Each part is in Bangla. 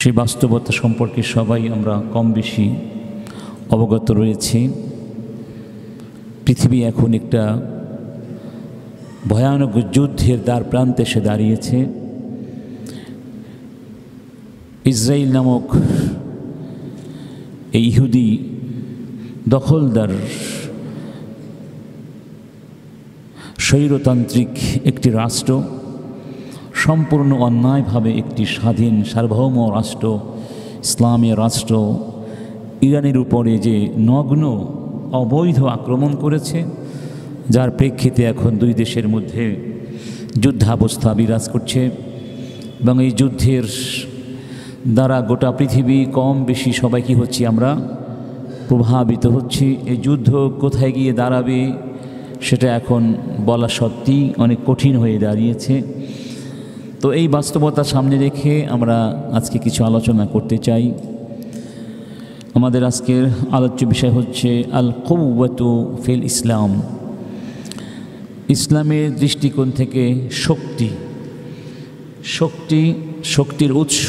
সেই বাস্তবতা সম্পর্কে সবাই আমরা কম বেশি অবগত রয়েছি। পৃথিবী এখন একটা ভয়ানক যুদ্ধের দ্বার প্রান্তে এসে দাঁড়িয়েছে। ইসরায়েল নামক এই ইহুদি দখলদার স্বৈরতান্ত্রিক একটি রাষ্ট্র সম্পূর্ণ অন্যায়ভাবে একটি স্বাধীন সার্বভৌম রাষ্ট্র, ইসলামী রাষ্ট্র ইরানের উপরে যে নগ্ন অবৈধ আক্রমণ করেছে, যার প্রেক্ষিতে এখন দুই দেশের মধ্যে যুদ্ধাবস্থা বিরাজ করছে এবং এই যুদ্ধের দ্বারা গোটা পৃথিবী কম বেশি সবাই কি হচ্ছি, আমরা প্রভাবিত হচ্ছি। এই যুদ্ধ কোথায় গিয়ে দাঁড়াবে সেটা এখন বলা সত্যিই অনেক কঠিন হয়ে দাঁড়িয়েছে। তো এই বাস্তবতা সামনে রেখে আমরা আজকে কিছু আলোচনা করতে চাই। আমাদের আজকের আলোচ্য বিষয় হচ্ছে আল কুওয়াতু ফিল ইসলাম। ইসলামের দৃষ্টিকোণ থেকে শক্তির উৎস,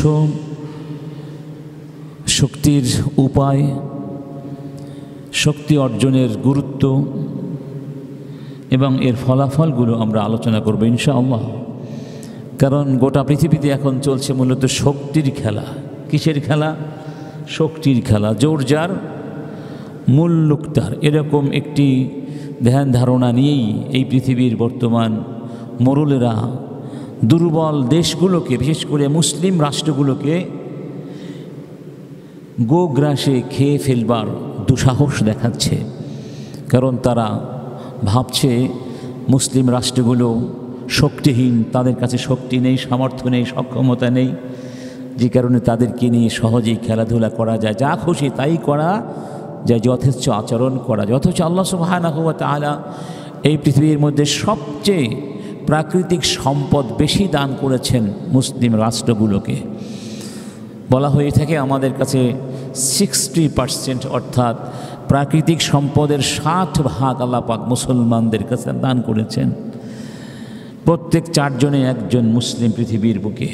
শক্তির উপায়, শক্তি অর্জনের গুরুত্ব এবং এর ফলাফলগুলো আমরা আলোচনা করব ইনশাআল্লাহ। কারণ গোটা পৃথিবীতে এখন চলছে মূলত শক্তির খেলা। কিসের খেলা? শক্তির খেলা। জোর যার মুল্লুক তার, এরকম একটি ধ্যান ধারণা নিয়েই এই পৃথিবীর বর্তমান মোড়লেরা দুর্বল দেশগুলোকে, বিশেষ করে মুসলিম রাষ্ট্রগুলোকে গোগ্রাসে খেয়ে ফেলবার দুঃসাহস দেখাচ্ছে। কারণ তারা ভাবছে মুসলিম রাষ্ট্রগুলো শক্তিহীন, তাদের কাছে শক্তি নেই, সামর্থ্য নেই, সক্ষমতা নেই, যে কারণে তাদেরকে নিয়ে সহজেই খেলাধুলা করা যায়, যা খুশি তাই করা যায়, যথেচ্ছ আচরণ করা যায়। অথচ আল্লাহ সুবহানাহু ওয়া তাআলা এই পৃথিবীর মধ্যে সবচেয়ে প্রাকৃতিক সম্পদ বেশি দান করেছেন মুসলিম রাষ্ট্রগুলোকে। বলা হয়ে থাকে আমাদের কাছে 60% অর্থাৎ প্রাকৃতিক সম্পদের 60% আল্লাহ পাক মুসলমানদের কাছে দান করেছেন। প্রত্যেক 4 জনে 1 জন মুসলিম পৃথিবীর বুকে।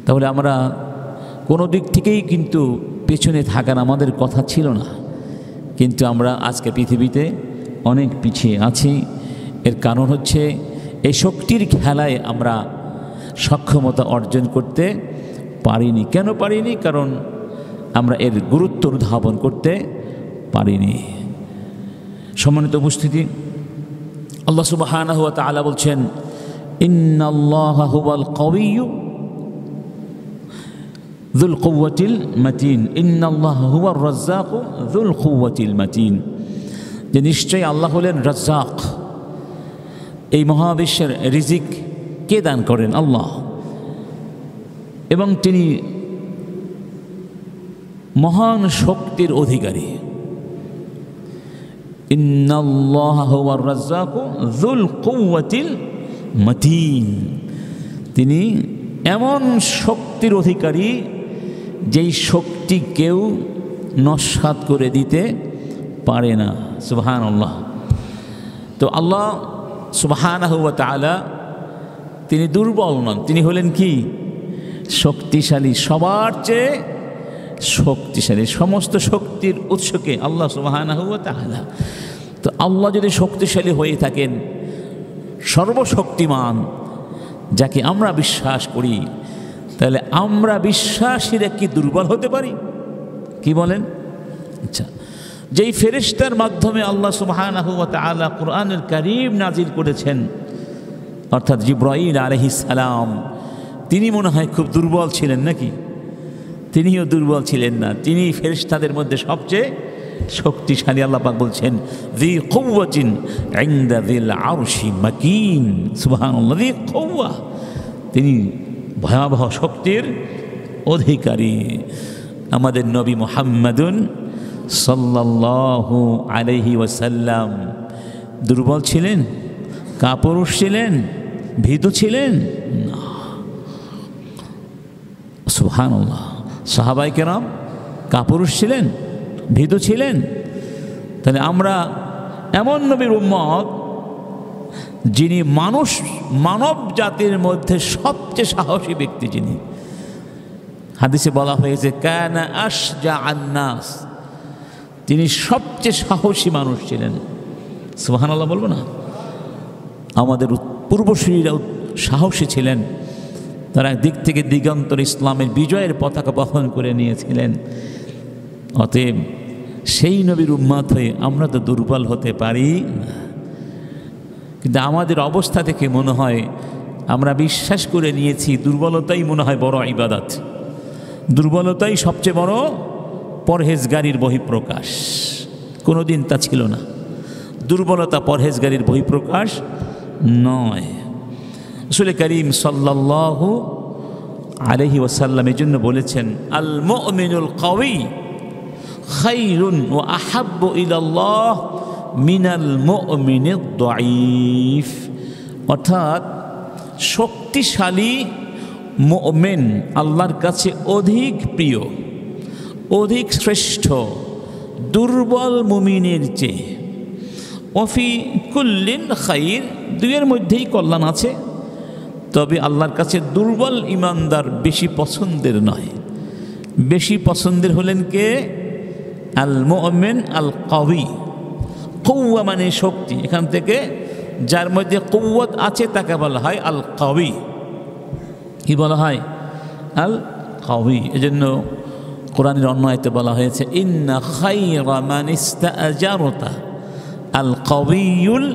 তাহলে আমরা কোনো দিক থেকেই কিন্তু পেছনে থাকার আমাদের কথা ছিল না, কিন্তু আমরা আজকে পৃথিবীতে অনেক পিছিয়ে আছি। এর কারণ হচ্ছে এই শক্তির খেলায় আমরা সক্ষমতা অর্জন করতে পারিনি। কেন পারিনি? কারণ আমরা এর গুরুত্ব অনুধাবন করতে পারিনি। সম্মানিত উপস্থিতি, আল্লাহ সুবহানাহু ওয়া তাআলা বলছেন ইন্নাল্লাহা হুয়াল কাওয়িয়্যু যুল কুওয়াতিল মাতিন, ইন্নাল্লাহা হুয়ার রাজ্জাকু যুল কুওয়াতিল মাতিন। যে নিশ্চয়ই আল্লাহ হলেন রাজ্জাক, এই মহাবিশ্বের রিজিক কে দান করেন? আল্লাহ। এবং তিনি মহান শক্তির অধিকারী। ইন্নাল্লাহা হুয়ার রাজ্জাকু যুল কুওয়াতিল মাতিন, তিনি এমন শক্তির অধিকারী যেই শক্তি কেউ নস্যাৎ করে দিতে পারে না। সুবহানাল্লাহ। তো আল্লাহ সুবহানাহু ওয়া তাআলা তিনি দুর্বল নন, তিনি হলেন কি? শক্তিশালী, সবার চেয়ে শক্তিশালী। সমস্ত শক্তির উৎসকে আল্লাহ সুবহানাহু ওয়া তাআলা। তো আল্লাহ যদি শক্তিশালী হয়ে থাকেন, সর্বশক্তিমান, যাকে আমরা বিশ্বাস করি, তাহলে আমরা বিশ্বাসীরা কি দুর্বল হতে পারি? কি বলেন? আচ্ছা, যেই ফেরেশতার মাধ্যমে আল্লাহ সুবহানাহু ওয়া তাআলা কুরআনুল কারীম নাজিল করেছেন, অর্থাৎ জিবরাইল আলাইহিস সালাম, তিনি মনে হয় খুব দুর্বল ছিলেন নাকি? তিনিও দুর্বল ছিলেন না, তিনি ফেরেশতাদের মধ্যে সবচেয়ে শক্তিশালী। আল্লাহ পাক বলছেন যী কুওয়াতিন ইনদা যিল আরশি মাকিন। সুবহানাল্লাহ। যী কুওয়া, তিনি ভয়াবহ শক্তির অধিকারী। আমাদের নবী মুহাম্মাদুন সাল্লাল্লাহু আলাইহি ওয়াসাল্লাম দুর্বল ছিলেন? কাপুরুষ ছিলেন? ভীতু ছিলেন? না। সুবহানাল্লাহ। সাহাবায়ে কেরাম কাপুরুষ ছিলেন? ভীতু ছিলেন? তাহলে আমরা এমন নবীর উম্মত যিনি মানব জাতির মধ্যে সবচেয়ে সাহসী ব্যক্তি, যিনি হাদিসে বলা হয়েছে কানা আশজা আন্নাস, তিনি সবচেয়ে সাহসী মানুষ ছিলেন। সুবহানাল্লাহ বলবো না? আমাদের পূর্বসূরীরাও সাহসী ছিলেন, তারা দিক থেকে দিগন্তর ইসলামের বিজয়ের পতাকা বহন করে নিয়েছিলেন। অতএব সেই নবীর উম্মত হয়ে আমরা তো দুর্বল হতে পারি না, কিন্তু আমাদের অবস্থা থেকে মনে হয় আমরা বিশ্বাস করে নিয়েছি দুর্বলতাই মনে হয় বড় ইবাদত, দুর্বলতাই সবচেয়ে বড় পরহেজগারির বহিঃপ্রকাশ। কোনোদিন তা ছিল না, দুর্বলতা পরহেজগারির বহিঃপ্রকাশ নয়। রাসূল করিম সাল্লাল্লাহু আলাইহি ওয়াসাল্লাম এই জন্য বলেছেন, আল মুমিনুল কাওয়ি খায়রুন ওয়া আহাব্বু ইলাল্লাহ মিনাল মুমিনিদ দাঈফ। অর্থাৎ শক্তিশালী মুমিন আল্লাহর কাছে অধিক প্রিয়, অধিক শ্রেষ্ঠ দুর্বল মুমিনের চেয়ে। ওফি কুল্লিন খাইর, দুইয়ের মধ্যেই কল্যাণ আছে, তবে আল্লাহর কাছে দুর্বল ইমানদার বেশি পছন্দের নয়। বেশি পছন্দের হলেন কে? আল মুমিন আল কাওয়ি। কওয়া মানে শক্তি, এখান থেকে যার মধ্যে কুওয়াত আছে তাকে বলা হয় আল কাওয়ি। কি বলা হয়? আল কাওয়ি। এজন্য কোরআনের অন্য আয়াতে বলা হয়েছে, ইন্না খায়রা মান ইস্তাআজারতা আল কাওয়িয়ুল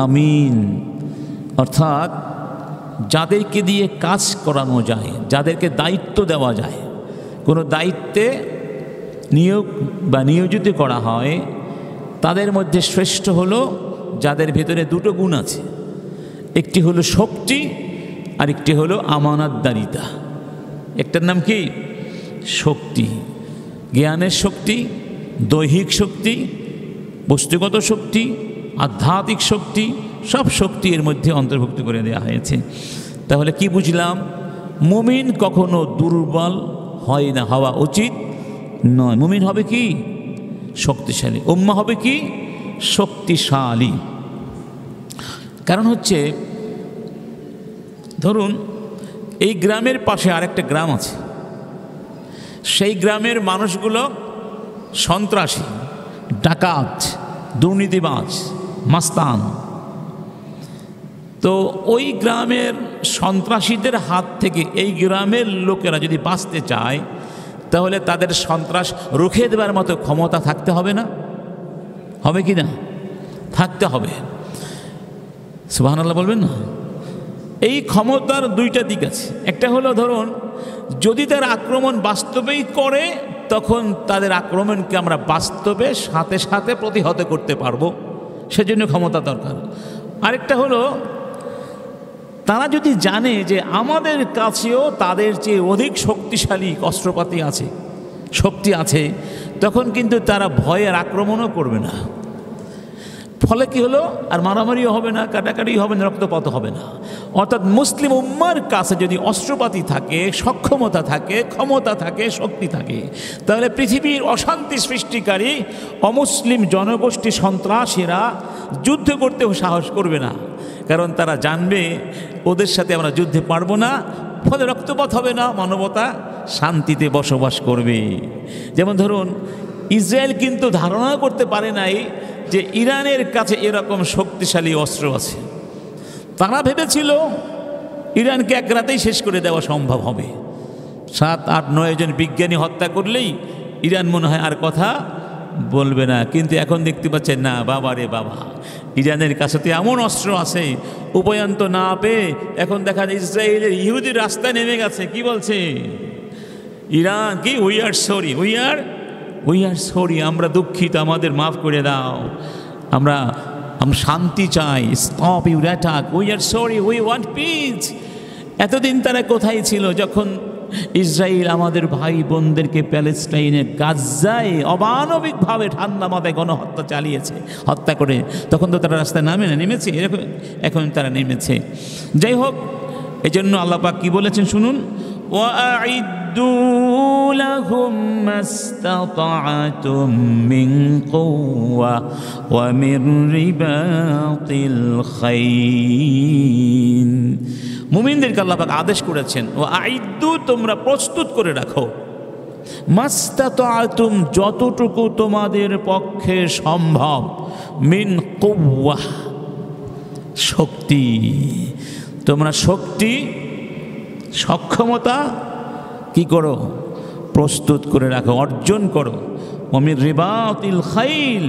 আমিন। অর্থাৎ যাদেরকে দিয়ে কাজ করানো যায়, যাদেরকে দায়িত্ব দেওয়া যায়, কোনো দায়িত্বে নিয়োগ বা নিয়োজিত করা হয়, তাদের মধ্যে শ্রেষ্ঠ হলো যাদের ভেতরে দুটো গুণ আছে, একটি হলো শক্তি আর একটি হলো আমানতদারিতা। একটার নাম কি? শক্তি, জ্ঞানের শক্তি, দৈহিক শক্তি, বস্তুগত শক্তি, আধ্যাত্মিক শক্তি, সব শক্তি এর মধ্যে অন্তর্ভুক্ত করে দেওয়া হয়েছে। তাহলে কি বুঝলাম? মুমিন কখনো দুর্বল হয় না, হওয়া উচিত নয়। মুমিন হবে কি? শক্তিশালী। উম্মাহ হবে কি? শক্তিশালী। কারণ হচ্ছে, ধরুন এই গ্রামের পাশে আরেকটা গ্রাম আছে, সেই গ্রামের মানুষগুলো সন্ত্রাসী, ডাকাত, দুর্নীতিবাজ, মাস্তান। তো ওই গ্রামের সন্ত্রাসীদের হাত থেকে এই গ্রামের লোকেরা যদি বাঁচতে চায়, তাহলে তাদের সন্ত্রাস রুখে দেওয়ার মতো ক্ষমতা থাকতে হবে না? হবে কি না? থাকতে হবে। সুবহানাল্লাহ বলবেন না? এই ক্ষমতার দুইটা দিক আছে। একটা হলো, ধরুন যদি তার আক্রমণ বাস্তবেই করে, তখন তাদের আক্রমণকে আমরা বাস্তবে সাথে সাথে প্রতিহত করতে পারবো, সেজন্য ক্ষমতা দরকার। আরেকটা হলো, তারা যদি জানে যে আমাদের কাছেও তাদের চেয়ে অধিক শক্তিশালী অস্ত্রপাতি আছে, শক্তি আছে, তখন কিন্তু তারা ভয়ের আক্রমণও করবে না। ফলে কি হলো? আর মারামারিও হবে না, কাটাকাটিও হবে না, রক্তপাত হবে না। অর্থাৎ মুসলিম উম্মার কাছে যদি অস্ত্রপাতি থাকে, সক্ষমতা থাকে, ক্ষমতা থাকে, শক্তি থাকে, তাহলে পৃথিবীর অশান্তি সৃষ্টিকারী অমুসলিম জনগোষ্ঠী সন্ত্রাসীরা যুদ্ধ করতেও সাহস করবে না, কারণ তারা জানবে ওদের সাথে আমরা যুদ্ধে পারবো না, ফলে রক্তপাত হবে না, মানবতা শান্তিতে বসবাস করবে। যেমন ধরুন ইসরায়েল কিন্তু ধারণা করতে পারে নাই যে ইরানের কাছে এরকম শক্তিশালী অস্ত্র আছে। তারা ভেবেছিল ইরানকে এক রাতেই শেষ করে দেওয়া সম্ভব হবে। 7, 8, 9 জন বিজ্ঞানী হত্যা করলেই ইরান মনে হয় আর কথা বলবে না। কিন্তু এখন দেখতে পাচ্ছেন না, বাবা রে বাবা, ইরানের কাছে তো এমন অস্ত্র আছে, উপায়ন্ত না পেয়ে এখন দেখা যায় ইসরায়েলের ইহুদি রাস্তায় নেমে গেছে। কি বলছে ইরান? কি we are sorry, we are sorry, আমরা দুঃখিত, আমাদের মাফ করে দাও, আমরা শান্তি চাই, stop your attack, we are sorry, we want piece. এতদিন তারা কোথায় ছিল যখন ইসরায়েল আমাদের ভাই বোনদেরকে প্যালেস্টাইনের গাজায় অমানবিকভাবে ঠান্ডা মাথায় গণহত্যা চালিয়েছে, হত্যা করে? তখন তো তারা রাস্তায় নেমেছে, এরকম এখন তারা নেমেছে। যাই হোক, এই জন্য আল্লাহ পাক কি বলেছেন শুনুন, وَأَعِدُّوا لَهُم مَّا اسْتَطَعْتُم مِّن قُوَّةٍ وَمِن رِّبَاطِ الْخَيْلِ মুমিনদেরকে আল্লাহ পাক আদেশ করেছেন, ও আইদ্দু, তোমরা প্রস্তুত করে রাখো, মাস্তাতাতুম, যতটুকু তোমাদের পক্ষে সম্ভব, মিন কুওয়াহ, শক্তি, তোমরা শক্তি সক্ষমতা কি করো, প্রস্তুত করে রাখো, অর্জন করো। ওমির রিবাতিল খাইল,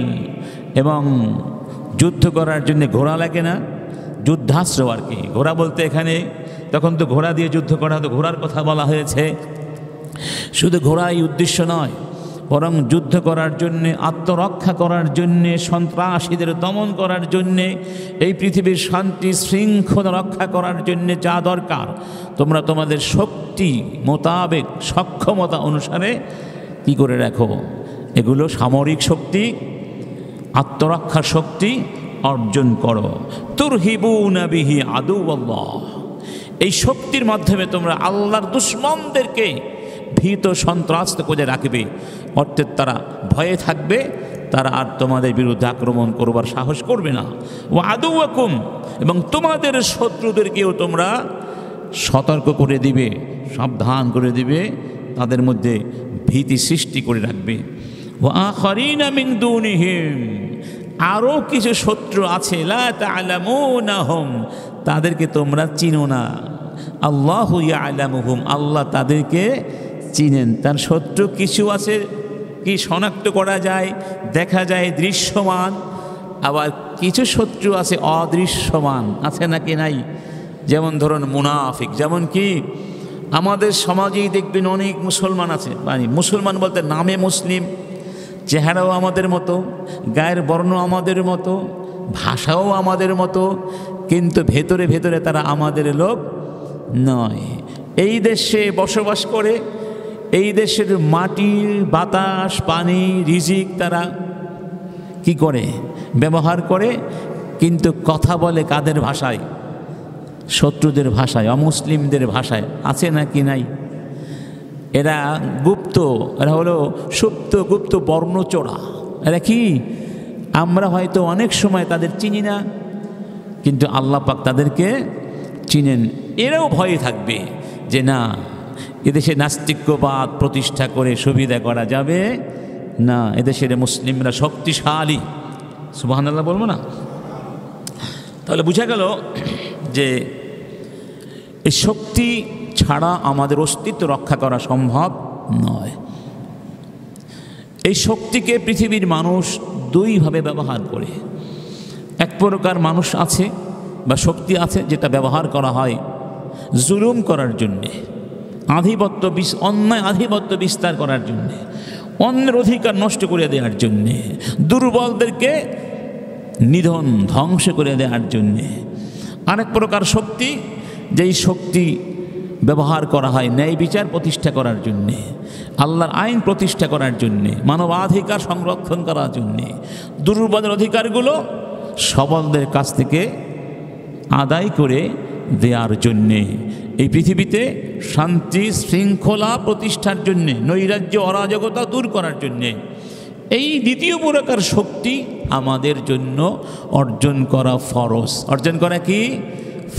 এবং যুদ্ধ করার জন্য ঘোড়া লাগে না, যুদ্ধাস্ত্র আর কি। ঘোড়া বলতে এখানে তখন তো ঘোড়া দিয়ে যুদ্ধ করা হতো, ঘোড়ার কথা বলা হয়েছে। শুধু ঘোড়াই উদ্দেশ্য নয়, বরং যুদ্ধ করার জন্যে, আত্মরক্ষা করার জন্যে, সন্ত্রাসীদের দমন করার জন্যে, এই পৃথিবীর শান্তি শৃঙ্খলা রক্ষা করার জন্যে যা দরকার তোমরা তোমাদের শক্তি মোতাবেক, সক্ষমতা অনুসারে কি করে রাখো। এগুলো সামরিক শক্তি, আত্মরক্ষার শক্তি অর্জন করো। তুরহিবুনা বিহি আদুওয়াল্লাহ, এই শক্তির মাধ্যমে তোমরা আল্লাহর দুশমনদেরকে ভীত সন্ত্রস্ত করে রাখবে, অর্থাৎ তারা ভয়ে থাকবে, তারা আর তোমাদের বিরুদ্ধে আক্রমণ করবার সাহস করবে না। ও আদুওয়াকুম, এবং তোমাদের শত্রুদেরকেও তোমরা সতর্ক করে দিবে, সাবধান করে দিবে, তাদের মধ্যে ভীতি সৃষ্টি করে রাখবে। ও আখারিনা মিন দুনিহিম, আরও কিছু শত্রু আছে, লা তা'লামুনাহুম, তাদেরকে তোমরা চিনো না। আল্লাহু ইয়া'লামুহুম, আল্লাহ তাদেরকে চিনেন। তার শত্রু কিছু আছে কি শনাক্ত করা যায়, দেখা যায়, দৃশ্যমান, আবার কিছু শত্রু আছে অদৃশ্যমান, আছে নাকি নাই? যেমন ধরুন মুনাফিক, যেমন কি আমাদের সমাজেই দেখবেন অনেক মুসলমান আছে, মানে মুসলমান বলতে নামে মুসলিম, চেহারাও আমাদের মতো, গায়ের বর্ণ আমাদের মতো, ভাষাও আমাদের মতো, কিন্তু ভেতরে ভেতরে তারা আমাদের লোক নয়। এই দেশে বসবাস করে, এই দেশের মাটি, বাতাস, পানি, রিজিক তারা কি করে, ব্যবহার করে, কিন্তু কথা বলে কাদের ভাষায়? শত্রুদের ভাষায়, অমুসলিমদের ভাষায়, আছে নাকি নাই? এরা গুপ্ত, এরা হলো সুপ্ত গুপ্ত বর্ণচোরা। এরা কি, আমরা হয়তো অনেক সময় তাদের চিনি না, কিন্তু আল্লাহ পাক তাদেরকে চিনেন। এরাও ভয়ে থাকবে যে না, এদেশে নাস্তিক্যবাদ প্রতিষ্ঠা করে সুবিধা করা যাবে না, এদেশের মুসলিমরা শক্তিশালী। সুবহানাল্লাহ বলবো না? তাহলে বোঝা গেল যে এই শক্তি ছাড়া আমাদের অস্তিত্ব রক্ষা করা সম্ভব নয়। এই শক্তিকে পৃথিবীর মানুষ দুইভাবে ব্যবহার করে। এক প্রকার মানুষ আছে বা শক্তি আছে যেটা ব্যবহার করা হয় জুলুম করার জন্যে, আধিপত্য, অন্যায় আধিপত্য বিস্তার করার জন্যে, অন্যের অধিকার নষ্ট করে দেওয়ার জন্যে, দুর্বলদেরকে নিধন ধ্বংস করে দেওয়ার জন্যে। আরেক প্রকার শক্তি, যেই শক্তি ব্যবহার করা হয় ন্যায় বিচার প্রতিষ্ঠা করার জন্যে, আল্লাহর আইন প্রতিষ্ঠা করার জন্যে, মানবাধিকার সংরক্ষণ করার জন্যে, দুর্বলের অধিকারগুলো সবলদের কাছ থেকে আদায় করে দেওয়ার জন্যে, এই পৃথিবীতে শান্তি শৃঙ্খলা প্রতিষ্ঠার জন্যে, নৈরাজ্য অরাজকতা দূর করার জন্যে। এই দ্বিতীয় প্রকার শক্তি আমাদের জন্য অর্জন করা ফরজ। অর্জন করা কি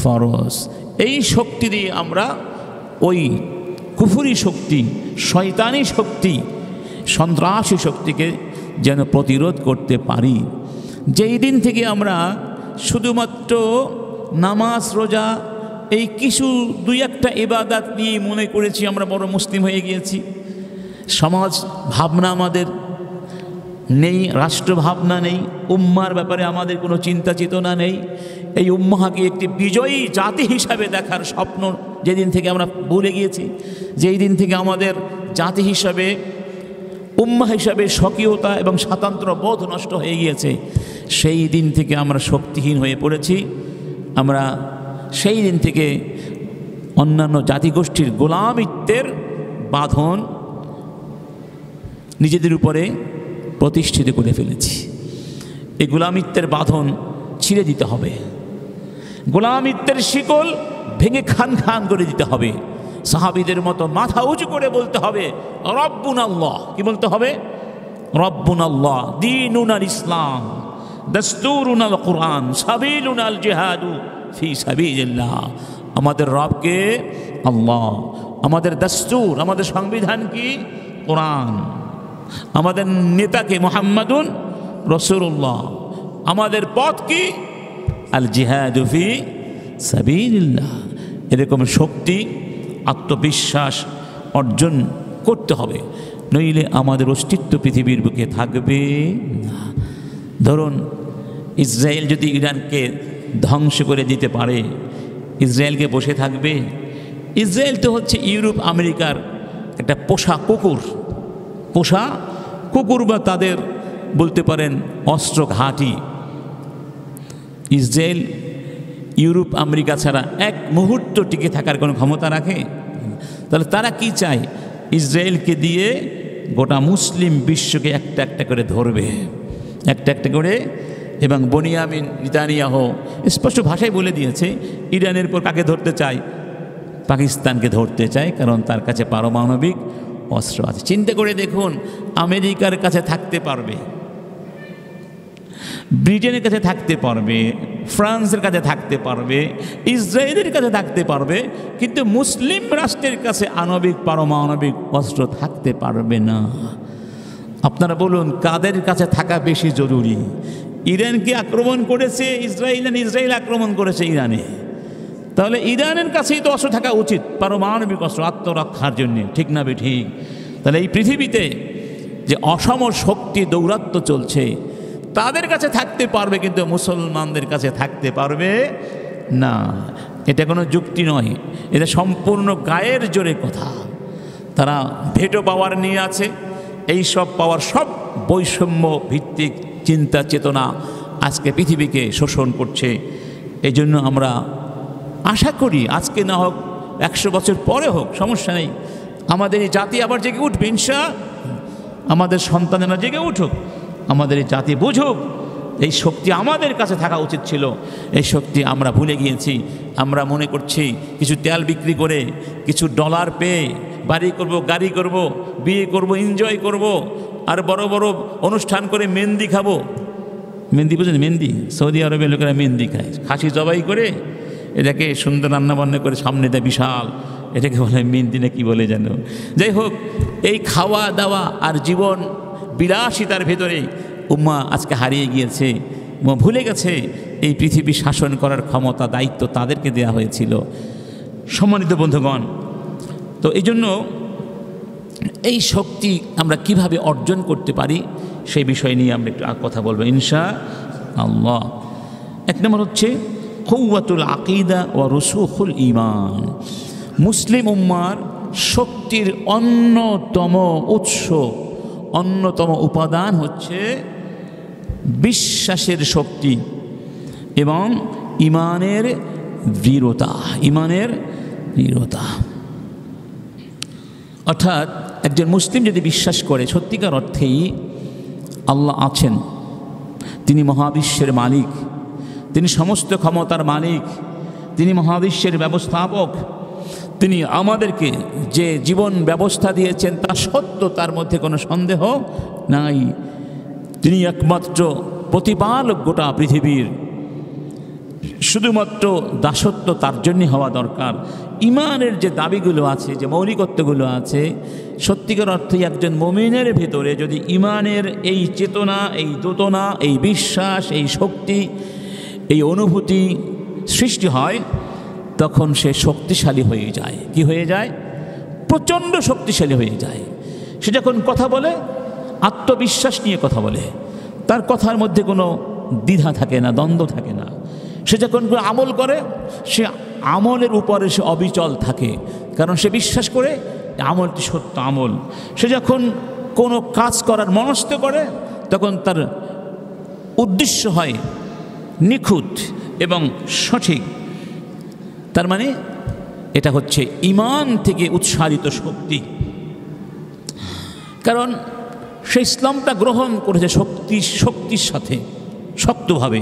ফরজ। এই শক্তি দিয়ে আমরা ওই কুফরি শক্তি, শয়তানি শক্তি, সন্ত্রাসী শক্তিকে যেন প্রতিরোধ করতে পারি। যেই দিন থেকে আমরা শুধুমাত্র নামাজ, রোজা, এই কিছু দুই একটা ইবাদত নিয়ে মনে করেছি আমরা বড় মুসলিম হয়ে গিয়েছি, সমাজ ভাবনা আমাদের নেই, রাষ্ট্র ভাবনা নেই, উম্মার ব্যাপারে আমাদের কোনো চিন্তা চেতনা নেই, এই উম্মাহকে একটি বিজয়ী জাতি হিসাবে দেখার স্বপ্ন যেদিন থেকে আমরা ভুলে গিয়েছি, যেই দিন থেকে আমাদের জাতি হিসাবে, উম্মাহ হিসাবে স্বকীয়তা এবং স্বাতন্ত্র বোধ নষ্ট হয়ে গিয়েছে, সেই দিন থেকে আমরা শক্তিহীন হয়ে পড়েছি। আমরা সেই দিন থেকে অন্যান্য জাতিগোষ্ঠীর গোলামিত্বের বাঁধন নিজেদের উপরে প্রতিষ্ঠিত করে ফেলেছি। এই গোলামিত্বের বাঁধন ছিঁড়ে দিতে হবে, গোলামিত্বের শিকল ভেঙে খান খান করে দিতে হবে। সাহাবীদের মতো মাথা উঁচু করে বলতে হবে রব্বুনাল্লাহ। কি বলতে হবে? রব্বুনাল্লাহ, দীনুনাল ইসলাম, দাস্তুরুনাল কুরআন, সাবিলুনাল জিহাদু ফি সাবিলিল্লাহ। আমাদের রবকে আল্লাহ, আমাদের দস্তুর, আমাদের সংবিধান কি কোরআন, আমাদের নেতাকে মুহাম্মাদুন রাসূলুল্লাহ, আমাদের পথ কি আল জিহাদু ফি সাবিলিল্লাহ। এরকম শক্তি আত্মবিশ্বাস অর্জন করতে হবে, নইলে আমাদের অস্তিত্ব পৃথিবীর বুকে থাকবে না। ধরুন ইসরায়েল যদি ইরানকে ধ্বংস করে দিতে পারে, ইসরায়েলকে বসে থাকবে? ইসরায়েল তো হচ্ছে ইউরোপ আমেরিকার একটা পোষা কুকুর বা তাদের বলতে পারেন অস্ত্র ঘাঁটি। ইসরায়েল ইউরোপ আমেরিকা ছাড়া এক মুহূর্ত টিকে থাকার কোনো ক্ষমতা রাখে? তাহলে তারা কি চায়? ইসরায়েলকে দিয়ে গোটা মুসলিম বিশ্বকে একটা একটা করে ধরবে, একটা একটা করে। এবং বনিয়ামিন নেতানিয়াহু স্পষ্ট ভাষায় বলে দিয়েছে, ইরানের পর কাকে ধরতে চায়? পাকিস্তানকে ধরতে চায়, কারণ তার কাছে পারমাণবিক অস্ত্র আছে। চিন্তা করে দেখুন, আমেরিকার কাছে থাকতে পারবে, ব্রিটেনের কাছে থাকতে পারবে, ফ্রান্সের কাছে থাকতে পারবে, ইসরায়েলের কাছে থাকতে পারবে, কিন্তু মুসলিম রাষ্ট্রের কাছে আণবিক পারমাণবিক অস্ত্র থাকতে পারবে না। আপনারা বলুন কাদের কাছে থাকা বেশি জরুরি? ইরানকে আক্রমণ করেছে ইসরায়েল, ইসরায়েল আক্রমণ করেছে ইরানে, তাহলে ইরানের কাছেই তো অস্ত্র থাকা উচিত, পারমাণবিক অস্ত্র আত্মরক্ষার জন্যে, ঠিক না বে ঠিক? তাহলে এই পৃথিবীতে যে অসম শক্তি দৌরাত্ম্য চলছে, তাদের কাছে থাকতে পারবে, কিন্তু মুসলমানদের কাছে থাকতে পারবে না। এটা কোনো যুক্তি নয়, এটা সম্পূর্ণ গায়ের জোরে কথা। তারা ভেটো পাওয়ার নিয়ে আছে, এই সব পাওয়ার সব বৈষম্য ভিত্তিক চিন্তা চেতনা আজকে পৃথিবীকে শোষণ করছে। এই জন্য আমরা আশা করি আজকে না হোক 100 বছর পরে হোক, সমস্যা নেই, আমাদের এই জাতি আবার জেগে উঠবে ইনশাআল্লাহ। আমাদের সন্তানেরা জেগে উঠুক, আমাদের এই জাতি বুঝুক এই শক্তি আমাদের কাছে থাকা উচিত ছিল। এই শক্তি আমরা ভুলে গিয়েছি। আমরা মনে করছি কিছু তেল বিক্রি করে, কিছু ডলার পেয়ে বাড়ি করব, গাড়ি করব, বিয়ে করব, এনজয় করব, আর বড় বড় অনুষ্ঠান করে মেহেন্দি খাবো। মেহেন্দি বুঝেন? মেহেন্দি সৌদি আরবের লোকেরা মেহেন্দি খায়, খাসি জবাই করে এটাকে সুন্দর রান্নাবান্না করে সামনে দেয় বিশাল, এটাকে বলে মেহেন্দি না কি বলে যেন। যাই হোক, এই খাওয়া দাওয়া আর জীবন বিলাসিতার ভেতরে উম্মাহ আজকে হারিয়ে গিয়েছে, ভুলে গেছে এই পৃথিবী শাসন করার ক্ষমতা দায়িত্ব তাদেরকে দেয়া হয়েছিল। সম্মানিত বন্ধুগণ, তো এই জন্য এই শক্তি আমরা কিভাবে অর্জন করতে পারি সেই বিষয় নিয়ে আমরা একটু কথা বলবো ইনশাআল্লাহ। এক নম্বর হচ্ছে কুওয়াতুল আকীদা ওয়া রুসুখুল ঈমান। মুসলিম উম্মার শক্তির অন্যতম উৎস, অন্যতম উপাদান হচ্ছে বিশ্বাসের শক্তি এবং ঈমানের দৃঢ়তা। ঈমানের দৃঢ়তা অর্থাৎ একজন মুসলিম যদি বিশ্বাস করে সত্যিকার অর্থেই আল্লাহ আছেন, তিনি মহাবিশ্বের মালিক, তিনি সমস্ত ক্ষমতার মালিক, তিনি মহাবিশ্বের ব্যবস্থাপক, তিনি আমাদেরকে যে জীবন ব্যবস্থা দিয়েছেন তা সত্য, তার মধ্যে কোনো সন্দেহ নাই, তিনি একমাত্র প্রতিপালক গোটা পৃথিবীর, শুধুমাত্র দাসত্ব তার জন্যে হওয়া দরকার। ঈমানের যে দাবিগুলো আছে, যে মৌলিকত্বগুলো আছে, সত্যিকার অর্থে একজন মুমিনের ভেতরে যদি ঈমানের এই চেতনা, এই দোতনা, এই বিশ্বাস, এই শক্তি, এই অনুভূতি সৃষ্টি হয়, তখন সে শক্তিশালী হয়ে যায়। কি হয়ে যায়? প্রচণ্ড শক্তিশালী হয়ে যায়। সে যখন কথা বলে আত্মবিশ্বাস নিয়ে কথা বলে, তার কথার মধ্যে কোনো দ্বিধা থাকে না, দ্বন্দ্ব থাকে না। সে যখন কোনো আমল করে, সে আমলের উপরে সে অবিচল থাকে, কারণ সে বিশ্বাস করে আমলটি সত্য আমল। সে যখন কোনো কাজ করার মনস্থ করে, তখন তার উদ্দেশ্য হয় নিখুঁত এবং সঠিক। তার মানে এটা হচ্ছে ঈমান থেকে উৎসারিত শক্তি, কারণ সে ইসলামটা গ্রহণ করেছে শক্তির সাথে, শক্তভাবে।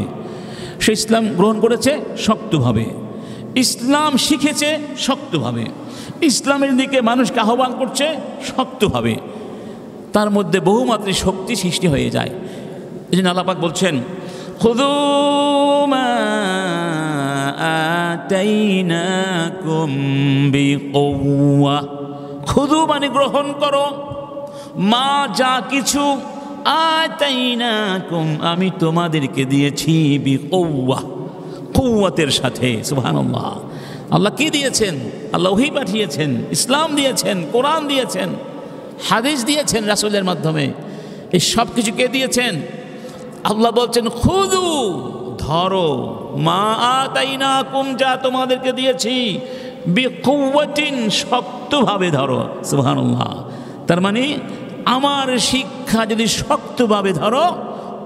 সে ইসলাম গ্রহণ করেছে শক্তভাবে, ইসলাম শিখেছে শক্তভাবে, ইসলামের দিকে মানুষকে আহ্বান করছে শক্তভাবে। তার মধ্যে বহুমাত্রিক শক্তি সৃষ্টি হয়ে যায়। এই জন্য আল্লাহ পাক বলছেন, খুযু মা আতাইনাকুম বিকুওয়া, খুযু মানে গ্রহণ করো, মা যা কিছু, আতাইনাকুম আমি তোমাদেরকে দিয়েছি, বিকুওয়া কুওয়াতের সাথে। সুবহানাল্লাহ। আল্লাহ কি দিয়েছেন? আল্লাহ ওহী পাঠিয়েছেন, ইসলাম দিয়েছেন, কোরআন দিয়েছেন, হাদিস দিয়েছেন রাসূলের মাধ্যমে। এই সব কিছু কে দিয়েছেন? আল্লাহ বলছেন খুযু ধরো, মা আতাইনাকুম যা তোমাদেরকে দিয়েছি, বিকুওয়াতিন শক্তভাবে ধরো। সুবহানাল্লাহ। তার মানে আমার শিক্ষা যদি শক্তভাবে ধরো,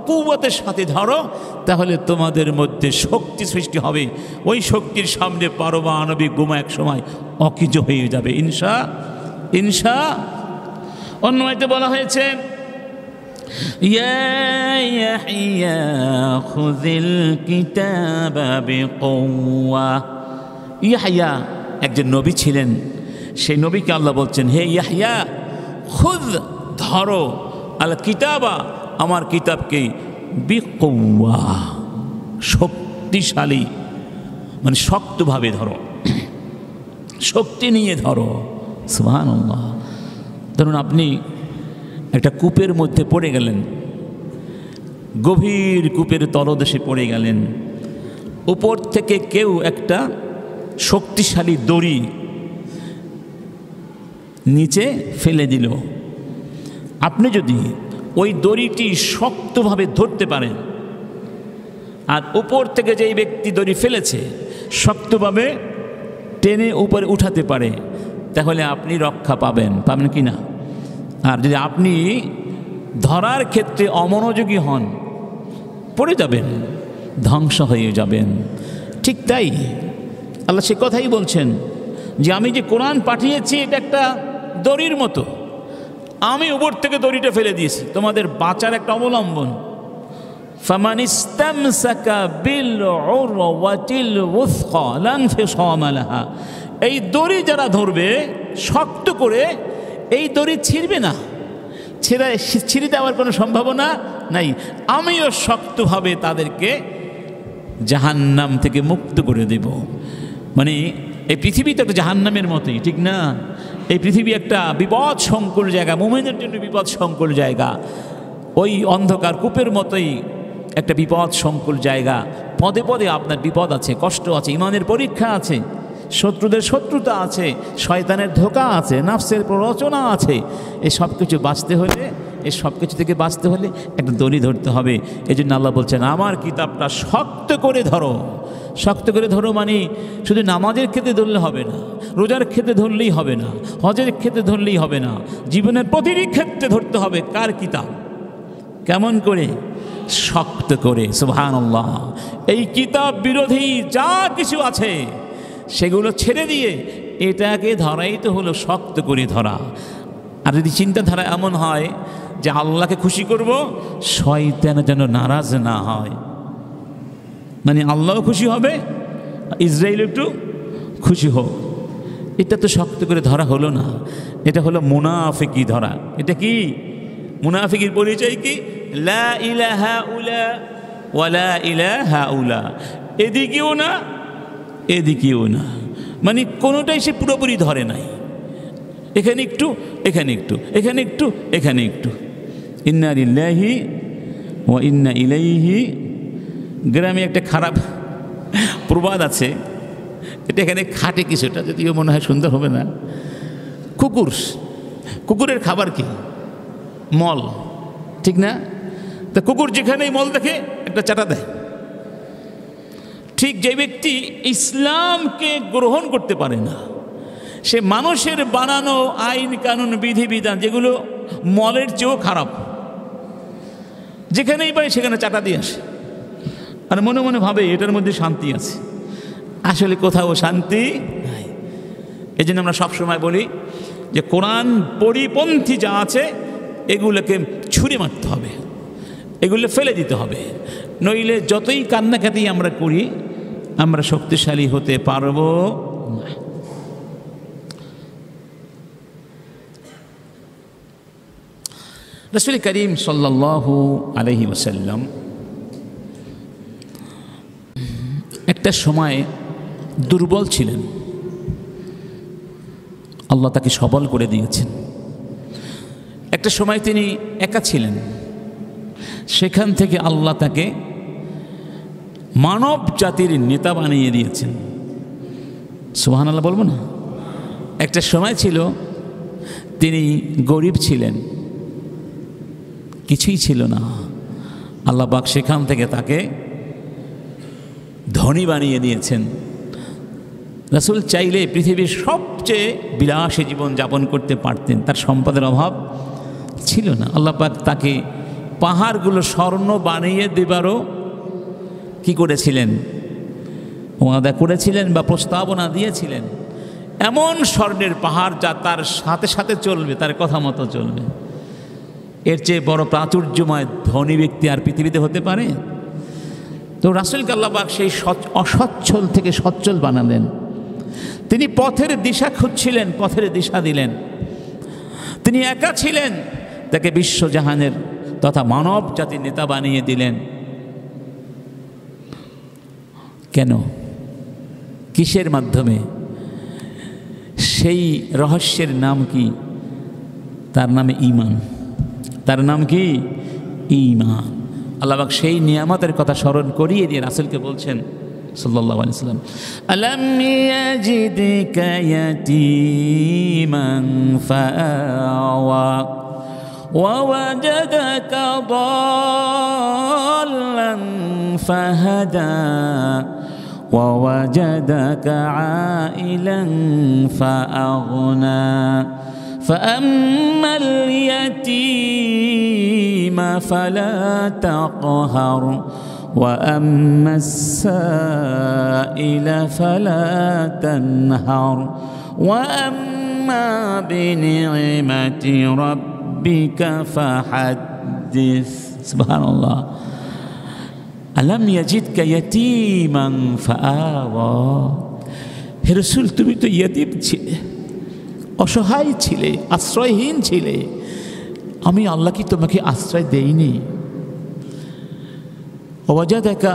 কুওয়াতের সাথে ধরো, তাহলে তোমাদের মধ্যে শক্তি সৃষ্টি হবে। ওই শক্তির সামনে পারমাণবিক বোমা এক সময় অকেজো হয়ে যাবে ইনশা। অন্য আয়াতে বলা হয়েছে ইয়া ইয়াহইয়া খুযিল কিতাবা বিকুওয়া। ইয়াহইয়া একজন নবী ছিলেন, সেই নবীকে আল্লাহ বলছেন, হে ইয়াহইয়া খুয ধরো, আল কিতাবা আমার কিতাবকে, বিকুওয়া শক্তিশালী মানে শক্তভাবে ধরো, শক্তি নিয়ে ধরো। সুবহানাল্লাহ। ধরুন আপনি একটা কূপের মধ্যে পড়ে গেলেন, গভীর কূপের তলদেশে পড়ে গেলেন, উপর থেকে কেউ একটা শক্তিশালী দড়ি নিচে ফেলে দিল। আপনি যদি ওই দড়িটি শক্তভাবে ধরতে পারেন, আর উপর থেকে যেই ব্যক্তি দড়ি ফেলেছে শক্তভাবে টেনে উপরে উঠাতে পারে, তাহলে আপনি রক্ষা পাবেন কি না? আর যদি আপনি ধরার ক্ষেত্রে অমনোযোগী হন, পড়ে যাবেন, ধ্বংস হয়ে যাবেন। ঠিক তাই আল্লাহ সে কথাই বলছেন যে আমি যে কোরআন পাঠিয়েছি এটা একটা দড়ির মতো, আমি উপর থেকে দড়িটা ফেলে দিয়েছি, তোমাদের বাঁচার একটা অবলম্বন। ফামান ইসতামসাকা বিল উরওয়াতিল উসকা লান ফিসামা লাহা, এই দড়ি যারা ধরবে শক্ত করে, এই দড়ি ছিঁড়বে না, ছিঁড়ে দেওয়ার কোনো সম্ভাবনা নাই। আমিও শক্তভাবে তাদেরকে জাহান্নাম থেকে মুক্ত করে দেব। মানে এই পৃথিবী তো একটা জাহান্নামের মতোই, ঠিক না? এই পৃথিবী একটা বিপদ সংকুল জায়গা, মুমিনের জন্য বিপদ সংকুল জায়গা। ওই অন্ধকার কূপের মতোই একটা বিপদ সংকুল জায়গা। পদে পদে আপনার বিপদ আছে, কষ্ট আছে, ইমানের পরীক্ষা আছে, শত্রুদের শত্রুতা আছে, শয়তানের ধোঁকা আছে, নাফসের প্ররোচনা আছে। এই সব কিছু বাঁচতে হলে, এই সব কিছু থেকে বাঁচতে হলে একটা দড়ি ধরতে হবে। এই জন্য আল্লাহ বলছেন আমার কিতাবটা শক্ত করে ধরো। শক্ত করে ধরো মানে শুধু নামাজের ক্ষেত্রে ধরলে হবে না, রোজার ক্ষেত্রে ধরলেই হবে না, হজের ক্ষেত্রে ধরলেই হবে না, জীবনের প্রতিটি ক্ষেত্রে ধরতে হবে। কার কিতাব? কেমন করে? শক্ত করে। সুবহানাল্লাহ। এই কিতাব বিরোধী যা কিছু আছে সেগুলো ছেড়ে দিয়ে এটাকে ধরাই তো হলো শক্ত করে ধরা। আর যদি চিন্তাধারা এমন হয় যে আল্লাহকে খুশি করব, শয়তান যেন নারাজ না হয়, মানে আল্লাহও খুশি হবে, ইসরায়েল একটু খুশি হোক, এটা তো শক্ত করে ধরা হলো না, এটা হলো মুনাফিকি ধরা। এটা কি? মুনাফিকির পরিচয় কি? লা ইলাহা উলা ওয়ালা ইলাহা উলা, এদিকেও না এদিকেও না, মানে কোনোটাই সে পুরোপুরি ধরে নাই। এখানে একটু, এখানে একটু, এখানে একটু, এখানে একটু। ইন্না লিল্লাহি ওয়া ইন্না ইলাইহি। গ্রামে একটা খারাপ প্রবাদ আছে, এটা এখানে খাটে কিছুটা, যদিও মনে হয় সুন্দর হবে না। কুকুরের খাবার কি? মল, ঠিক না? তা কুকুর যেখানেই মল দেখে একটা চাটা দেয়। ঠিক যে ব্যক্তি ইসলামকে গ্রহণ করতে পারে না, সে মানুষের বানানো আইন কানুন বিধিবিধান যেগুলো মলের চেয়েও খারাপ, যেখানেই পায় সেখানে চাটা দিয়ে আসে, আর মনে মনে ভাবে এটার মধ্যে শান্তি আছে। আসলে কোথাও শান্তি নাই। এই জন্য আমরা সবসময় বলি যে কোরআন পরিপন্থী যা আছে এগুলোকে ছুঁড়ে মারতে হবে, এগুলো ফেলে দিতে হবে, নইলে যতই কান্নাকাটি আমরা করি আমরা শক্তিশালী হতে পারবো না। রাসূল করিম সাল্লাল্লাহু আলাইহি ওয়াসাল্লাম একটা সময় দুর্বল ছিলেন, আল্লাহ তাকে সবল করে দিয়েছেন। একটা সময় তিনি একা ছিলেন, সেখান থেকে আল্লাহ তাকে মানব জাতির নেতা বানিয়ে দিয়েছেন। সুবহানাল্লাহ বলবো না? একটা সময় ছিল তিনি গরিব ছিলেন, কিছুই ছিল না, আল্লাহ পাক সেখান থেকে তাকে ধনী বানিয়ে দিয়েছেন। রাসূল চাইলে পৃথিবীর সবচেয়ে বিলাসী জীবন যাপন করতে পারতেন, তার সম্পদের অভাব ছিল না। আল্লাহ পাক তাকে পাহাড়গুলো স্বর্ণ বানিয়ে দেবারও কি করেছিলেন, ওয়াদা করেছিলেন বা প্রস্তাবনা দিয়েছিলেন। এমন স্বর্ণের পাহাড় যা তার সাথে সাথে চলবে, তার কথা মতো চলবে। এর চেয়ে বড় প্রাচুর্যময় ধনী ব্যক্তি আর পৃথিবীতে হতে পারে? তো রাসূলকে আল্লাহ পাক সেই অসচ্ছল থেকে সচ্ছল বানালেন। তিনি পথের দিশা খুঁজছিলেন, পথের দিশা দিলেন। তিনি একা ছিলেন, তাকে বিশ্বজাহানের তথা মানব জাতির নেতা বানিয়ে দিলেন। কেন? কিসের মাধ্যমে? সেই রহস্যের নাম কি? তার নামে ঈমান। তার নাম কি? ঈমান। আল্লাহ পাক সেই নিয়ামতের কথা স্মরণ করিয়ে দিয়ে রাসূলকে বলছেন সাল্লাল্লাহু আলাইহি ওয়াসাল্লাম, আলাম ইয়াজিদকা ইয়াতীমান ফাআওয়া ওয়া ওয়াজাদাকা দাল্লান ফাহাদা ওয়া ওয়াজাদাকা আইলান ফাআগনা فأما اليتيم فلا تقهر وأما السائل فلا تنهر وأما بنعمة ربك فحدث سبحان الله ألم يجدك يتيما فآوى হে রাসূল, তুমি তো ইয়তীম ছিলে, অসহায় ছিলে, আশ্রয়হীন ছিলে, আমি আল্লাহ কি তোমাকে আশ্রয় দেইনি? ওয়াজাদাকা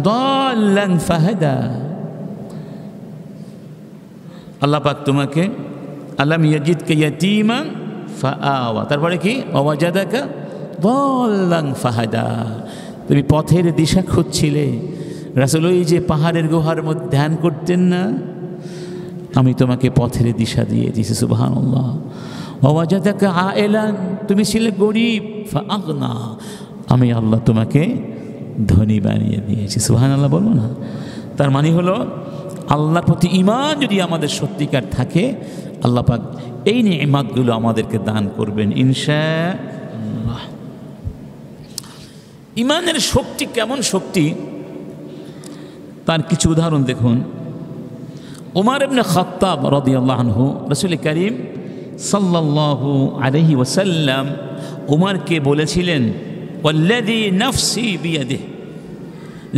দাল্লান ফাহাদা, আল্লাহ পাক তোমাকে আলাম ইয়াজিদকা ইয়াতীমান ফাআওয়া, তারপরে কি? ওয়াজাদাকা দাল্লান ফাহাদা, তুমি পথের দিশা খুঁজছিলে। রাসূল ওই যে পাহাড়ের গুহার মধ্যে ধ্যান করতেন না, আমি তোমাকে পথের দিশা দিয়ে দিয়েছি। সুবহানাল্লাহ। ওয়াজাদাকা আইলান, তুমি ছিলে গরিব, ফাআগনা, আমি আল্লাহ তোমাকে ধনী বানিয়ে দিয়েছি। সুবহানাল্লাহ বলবো না? তার মানে হলো আল্লাহর প্রতি ঈমান যদি আমাদের সত্যিকার থাকে, আল্লাহ পাক এই নিয়ামতগুলো আমাদেরকে দান করবেন ইনশাআল্লাহ। ঈমানের শক্তি কেমন শক্তি, তার কিছু উদাহরণ দেখুন। উমর ইবনে খাত্তাব রাদিয়াল্লাহু আনহু, রাসূল করিম সাল্লাল্লাহু আলাইহি ওয়াসাল্লাম উমরকে বলেছিলেন, ওয়াল্লাযী নাফসি বিয়াদিহি,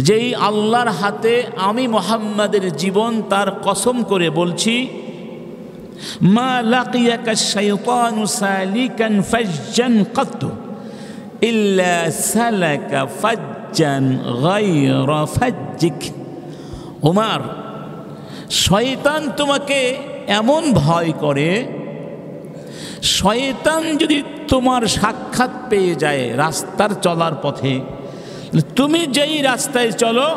যেই আল্লাহর হাতে আমি মুহাম্মাদের জীবন তার কসম করে বলছি, মা লাকিয়াকা শাইতানু সালিকান ফাজ্জান কাত্তু ইল্লা সালাকা ফাজ্জান গায়রা ফাজ্জিক। উমর, শয়তান তোমাকে এমন ভয় করে, শয়তান যদি তোমার সাক্ষাৎ পেয়ে যায় রাস্তার চলার পথে, তুমি যেই রাস্তায় চলো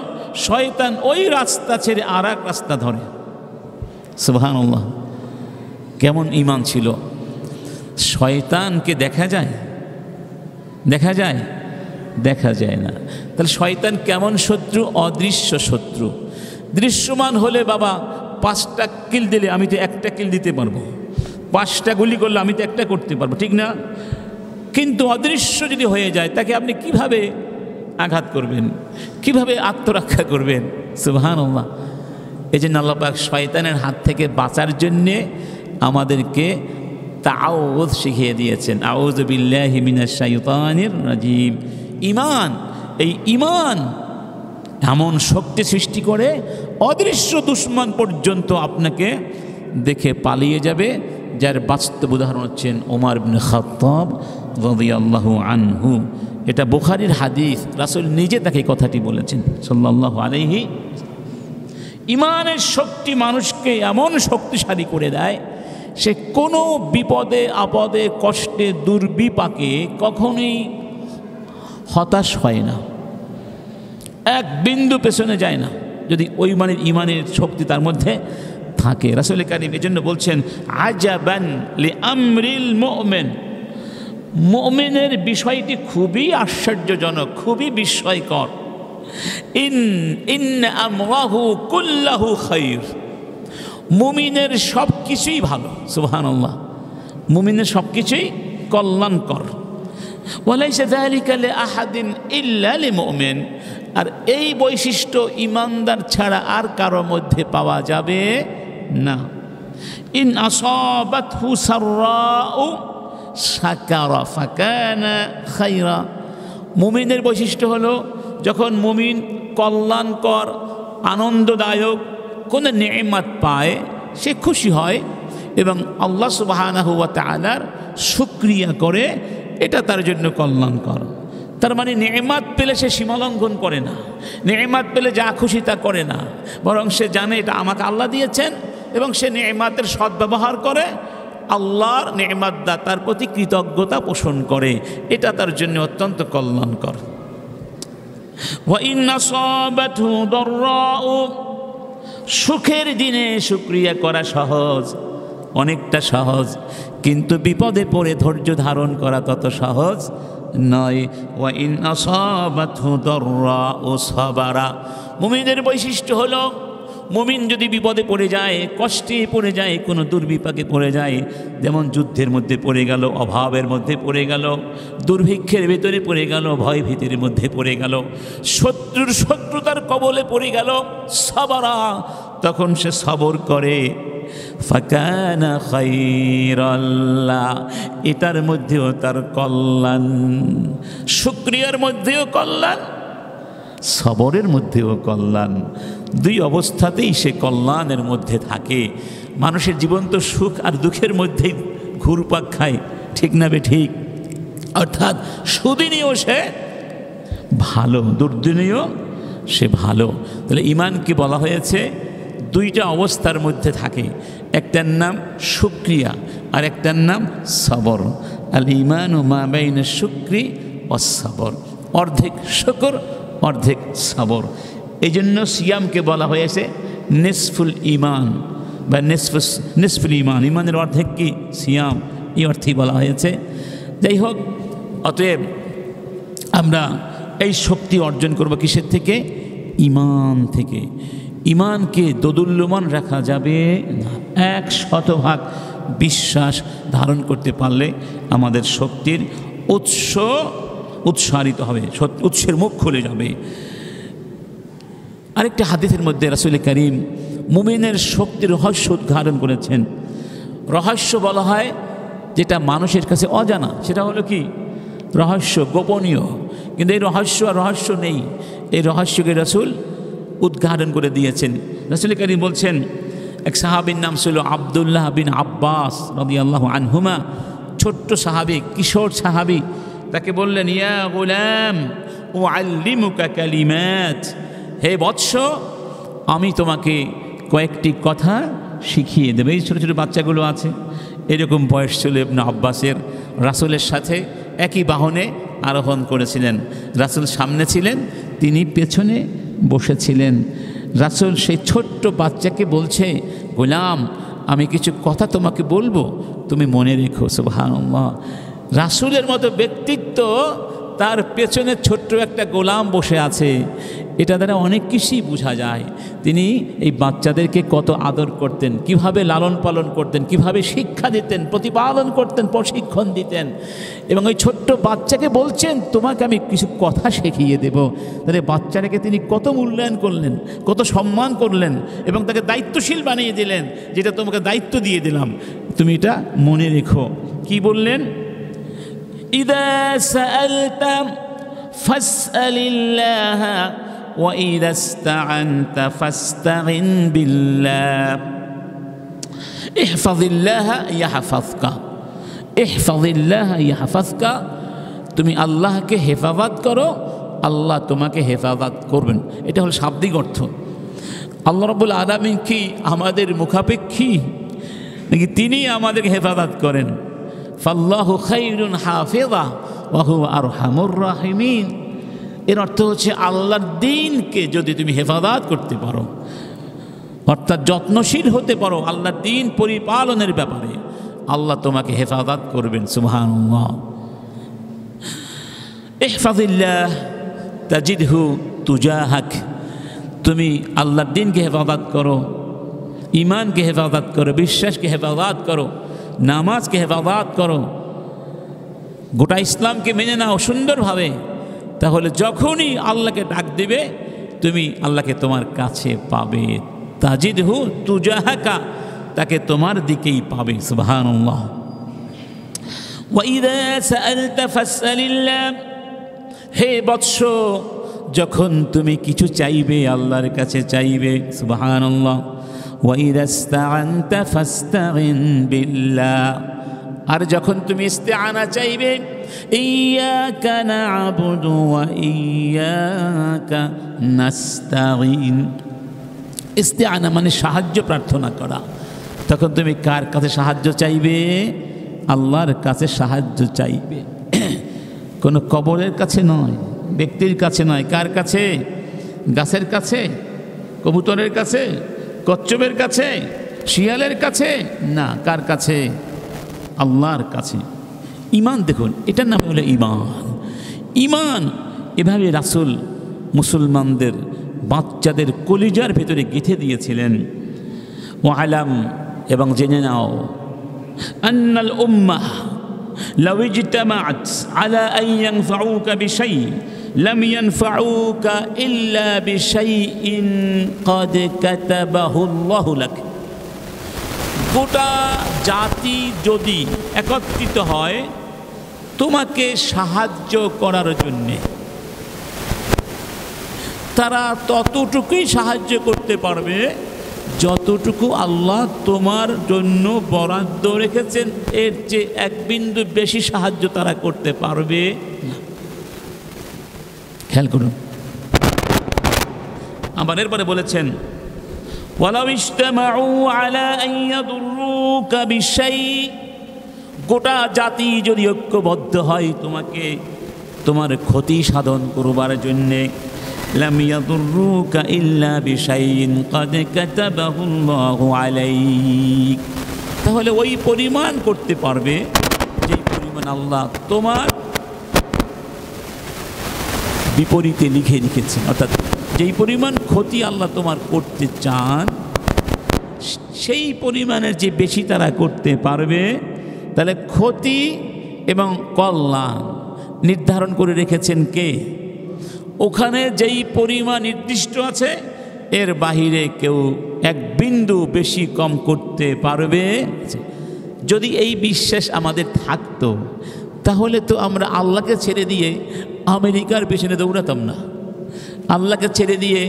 শয়তান ওই রাস্তা ছেড়ে আর এক রাস্তা ধরে। সুবহানাল্লাহ। কেমন ঈমান ছিল! শয়তানকে দেখা যায়? দেখা যায়? দেখা যায় না। তাহলে শয়তান কেমন শত্রু? অদৃশ্য শত্রু। দৃশ্যমান হলে বাবা 5টা কিল দিলে আমি তো একটা কিল দিতে পারবো, 5টা গুলি করলে আমি তো একটা করতে পারবো, ঠিক না? কিন্তু অদৃশ্য যদি হয়ে যায়, তাকে আপনি কিভাবে আঘাত করবেন, কিভাবে আত্মরক্ষা করবেন? সুবহানাল্লাহ। এই জন্য আল্লাহ পাক শয়তানের হাত থেকে বাঁচার জন্যে আমাদেরকে তাআউযুজ শিখিয়ে দিয়েছেন। আউযু বিল্লাহি মিনাশ শাইতানির রাজিম। ঈমান, এই ঈমান এমন শক্তি সৃষ্টি করে অদৃশ্য দুশমন পর্যন্ত আপনাকে দেখে পালিয়ে যাবে, যার বাস্তব উদাহরণ হচ্ছেন ওমর ইবনে খাত্তাব রাদিয়াল্লাহু আনহু। এটা বুখারীর হাদিস, রাসূল নিজে তাকে কথাটি বলেছেন সাল্লাল্লাহু আলাইহি। ইমানের শক্তি মানুষকে এমন শক্তিশালী করে দেয়, সে কোনো বিপদে আপদে কষ্টে দুর্বিপাকে কখনোই হতাশ হয় না, এক বিন্দু পেছনে যায় না, যদি ওই ইমানের শক্তি তার মধ্যে থাকে। রাসূল কারীম এজন্য বলছেন, আজাবান লিআমরিল মুমিন, মুমিনের বিষয়টি খুবই আশ্চর্যজনক, খুবই বিস্ময়কর। ইন্না আমরাহু কুল্লাহু খায়র, মুমিনের সব কিছুই ভালো। সুবহানাল্লাহ, মুমিনের সব কিছুই কল্যাণকর। ওয়ালাইসা যালিকা লিআহাদিন ইল্লা লিমুমিন, আর এই বৈশিষ্ট্য ইমানদার ছাড়া আর কারো মধ্যে পাওয়া যাবে না। ইন আসাবাতহু সাররাউ শাকারা ফাকানা খায়রা, মুমিনের বৈশিষ্ট্য হলো যখন মুমিন কল্যাণকর আনন্দদায়ক কোনো নেয়ামত পায় সে খুশি হয় এবং আল্লাহ সুবহানাহু ওয়া তাআলার শুকরিয়া করে, এটা তার জন্য কল্যাণকর। তার মানে নেয়ামত পেলে সে সীমালঙ্ঘন করে না, নেয়ামত পেলে যা খুশি তা করে না, বরং সে জানে এটা আমাকে আল্লাহ দিয়েছেন এবং সে নেয়ামতের সদ্ব্যবহার করে, আল্লাহর নেয়ামত দাতার প্রতি কৃতজ্ঞতা পোষণ করে, এটা তার জন্য অত্যন্ত কল্যাণকর। ওয়া ইন আসাবাতহু দাররাউ, সুখের দিনে শুকরিয়া করা সহজ, অনেকটা সহজ, কিন্তু বিপদে পড়ে ধৈর্য ধারণ করা তত সহজ নয়। ওয়া ইন আসাবাতহু দাররাউ সাবারা, মুমিনের বৈশিষ্ট্য হলো মুমিন যদি বিপদে পড়ে যায়, কষ্টে পড়ে যায়, কোনো দুর্বিপাকে পড়ে যায়, যেমন যুদ্ধের মধ্যে পড়ে গেল, অভাবের মধ্যে পড়ে গেল, দুর্ভিক্ষের ভেতরে পড়ে গেল, ভয় ভীতির মধ্যে পড়ে গেল, শত্রুতার কবলে পড়ে গেল, সাবারা, তখন সে সবর করে, ফাকানা খায়রাল্লাহ, এটার মধ্যেও তার কল্যাণ, শুকরিয়ার মধ্যেও কল্যাণ, সবরের মধ্যেও কল্যাণ, দুই অবস্থাতেই সে কল্যাণের মধ্যে থাকে। মানুষের জীবন তো সুখ আর দুঃখের মধ্যেই ঘুরপাক খায়, ঠিক না বে ঠিক? অর্থাৎ সুদিনেও সে ভালো, দুর্দিনেও সে ভালো। তাহলে ইমানকে বলা হয়েছে দুইটা অবস্থার মধ্যে থাকে, একটার নাম শুকরিয়া আর একটার নাম সবর। আল ঈমানু মা বাইনা শুকরি ওয়াস সবর, অর্ধেক শুকর অর্ধেক সবর। এই জন্য সিয়ামকে বলা হয়েছে নিসফুল ইমান বা নিসফুল ইমান, ইমানের অর্ধেক কি সিয়াম, এই অর্থেই বলা হয়েছে। যাই হোক, অতএব আমরা এই শক্তি অর্জন করব কিসের থেকে? ইমান থেকে। ইমানকে দোদুল্যমান রাখা যাবে না, 100% বিশ্বাস ধারণ করতে পারলে আমাদের শক্তির উৎসারিত হবে, উৎসের মুখ খুলে যাবে। আরেকটা হাদিসের মধ্যে রাসূল কারীম মুমিনের শক্তির রহস্য উদ্ঘাটন করেছেন। রহস্য বলা হয় যেটা মানুষের কাছে অজানা, সেটা হলো কি রহস্য, গোপনীয়। কিন্তু এই রহস্য নেই, এই রহস্যকে রাসূল উদ্ঘাটন করে দিয়েছেন। রাসূল কারীম বলছেন, এক সাহাবীর নাম ছিল আব্দুল্লাহ বিন আব্বাস রাদিয়াল্লাহু আনহুমা, ছোট্ট সাহাবী, কিশোর সাহাবী। তাকে বললেন, ইয়া গুলাম উআল্লিমুকা কালিমাত, হে বৎস, আমি তোমাকে কয়েকটি কথা শিখিয়ে দেব। এই ছোটো ছোটো বাচ্চাগুলো আছে, এরকম বয়স ছিল ইবনে আব্বাসের। রাসূলের সাথে একই বাহনে আরোহণ করেছিলেন, রাসূল সামনে ছিলেন, তিনি পেছনে বসেছিলেন। রাসূল সেই ছোট্ট বাচ্চাকে বলছে, গোলাম, আমি কিছু কথা তোমাকে বলবো, তুমি মনে রেখো। সুবহানাল্লাহ, রাসূলের মতো ব্যক্তিত্ব, তার পেছনে ছোট্ট একটা গোলাম বসে আছে, এটা দ্বারা অনেক কিছুই বোঝা যায়। তিনি এই বাচ্চাদেরকে কত আদর করতেন, কিভাবে লালন পালন করতেন, কিভাবে শিক্ষা দিতেন, প্রতিপালন করতেন, প্রশিক্ষণ দিতেন। এবং ওই ছোট্ট বাচ্চাকে বলছেন, তোমাকে আমি কিছু কথা শিখিয়ে দেব। তাহলে বাচ্চাটাকে তিনি কত মূল্যায়ন করলেন, কত সম্মান করলেন এবং তাকে দায়িত্বশীল বানিয়ে দিলেন, যেটা তোমাকে দায়িত্ব দিয়ে দিলাম, তুমি এটা মনে রেখো। কি বললেন? ইদা সাআলতা ফাসআলিল্লাহ ওয়া ইদা ইসতাআনতা ফাস্তাইন বিল্লাহ, ইহফাজিল্লাহ ইয়াহফাজকা, ইহফাজিল্লাহ ইয়াহফাজকা, তুমি আল্লাহকে হেফাজত করো, আল্লাহ তোমাকে হেফাজত করবেন। এটা হলো শাব্দিক অর্থ। আল্লাহ রাব্বুল আলামিন কি আমাদের মুখাপেক্ষী নাকি তিনি আমাদেরকে হেফাজত করেন? ফাল্লাহু খায়রুন হাফিযা ওয়া হুয়া আরহামুর রাহিমিন। এর অর্থ হচ্ছে আল্লাহর দ্বীনকে যদি তুমি হেফাজত করতে পারো, অর্থাৎ যত্নশীল হতে পারো আল্লাহর দ্বীন পরিপালনের ব্যাপারে, আল্লাহ তোমাকে হেফাজত করবেন। সুবহানাল্লাহ। ইহফাজিল্লাহ তাজিদহু তুজাহাক। তুমি আল্লাহর দ্বীনকে হেফাজত করো, ইমানকে হেফাজত করো, বিশ্বাসকে হেফাজত করো, নামাজকে হেফাজত করো, গোটা ইসলামকে মেনে নাও সুন্দরভাবে, তাহলে যখনই আল্লাহকে ডাক দিবে তুমি আল্লাহকে তোমার কাছে পাবে। তাজিদহু তুজাহাকা, তাকে তোমার দিকেই পাবে। সুবহানাল্লাহ। ওয়া ইযা সাআলতা ফাসআলিল্লাহ। হে বৎস, যখন তুমি কিছু চাইবে আল্লাহর কাছে চাইবে। সুবহানাল্লাহ। ওয়া ইযা ইসতাআনতা ফাস্তাইন বিল্লাহ। আর যখন তুমি ইস্তিআনা চাইবে, ইয়্যাকা না'বুদু ওয়া ইয়্যাকা নাস্তাঈন। ইস্তিআনা মানে সাহায্য প্রার্থনা করা। তখন তুমি কার কাছে সাহায্য চাইবে? আল্লাহর কাছে সাহায্য চাইবে, কোনো কবরের কাছে নয়, ব্যক্তির কাছে নয়। কার কাছে? গাছের কাছে, কবুতরের কাছে, কচ্ছপের কাছে, শিয়ালের কাছে না। কার কাছে? আল্লাহর কাছে। ঈমান দেখুন, এটার নাম হলো ঈমান। ঈমান এভাবে রাসূল মুসলমানদের বাচ্চাদের কলিজার ভেতরে গেঁথে দিয়েছিলেন। ওয়ালাম, এবং জেনে নাও, আন্নাল উম্মাহ লাউ ইজতামাআত আলা আন ইয়ানফাউকা বিশাই লাম ইয়ানফাউকা ইল্লা বিশাইইন ক্বাদ কাতাবাহু আল্লাহু লাক। গোটা জাতি যদি একত্রিত হয় তোমাকে সাহায্য করার জন্যে, তারা ততটুকুই সাহায্য করতে পারবে যতটুকু আল্লাহ তোমার জন্য বরাদ্দ রেখেছেন। এর চেয়ে এক বিন্দু বেশি সাহায্য তারা করতে পারবে না। খেয়াল করুন। আবার এরপরে বলেছেন, ওয়ালাউ ইজতামাউ আলা আন ইয়াদুররুকা বিশাই। গোটা জাতি যদি ঐক্যবদ্ধ হয় তোমাকে তোমার ক্ষতি সাধন করবার জন্যে, লাম ইয়াদুররুকা ইল্লা বিশাইইন ক্বাদ কাতাবাহু আল্লাহু আলাইক। তাহলে ওই পরিমাণ করতে পারবে যেই পরিমাণ আল্লাহ তোমার বিপরীতে লিখে রেখেছেন। অর্থাৎ যেই পরিমাণ ক্ষতি আল্লাহ তোমার করতে চান সেই পরিমাণের যে বেশি তারা করতে পারবে। তাহলে ক্ষতি এবং কল্যাণ নির্ধারণ করে রেখেছেন কে? ওখানে যেই পরিমাণ নির্দিষ্ট আছে এর বাহিরে কেউ এক বিন্দু বেশি কম করতে পারবে। যদি এই বিশ্বাস আমাদের থাকতো তাহলে তো আমরা আল্লাহকে ছেড়ে দিয়ে আমেরিকার পেছনে দৌড়াতাম না, আল্লাহকে ছেড়ে দিয়ে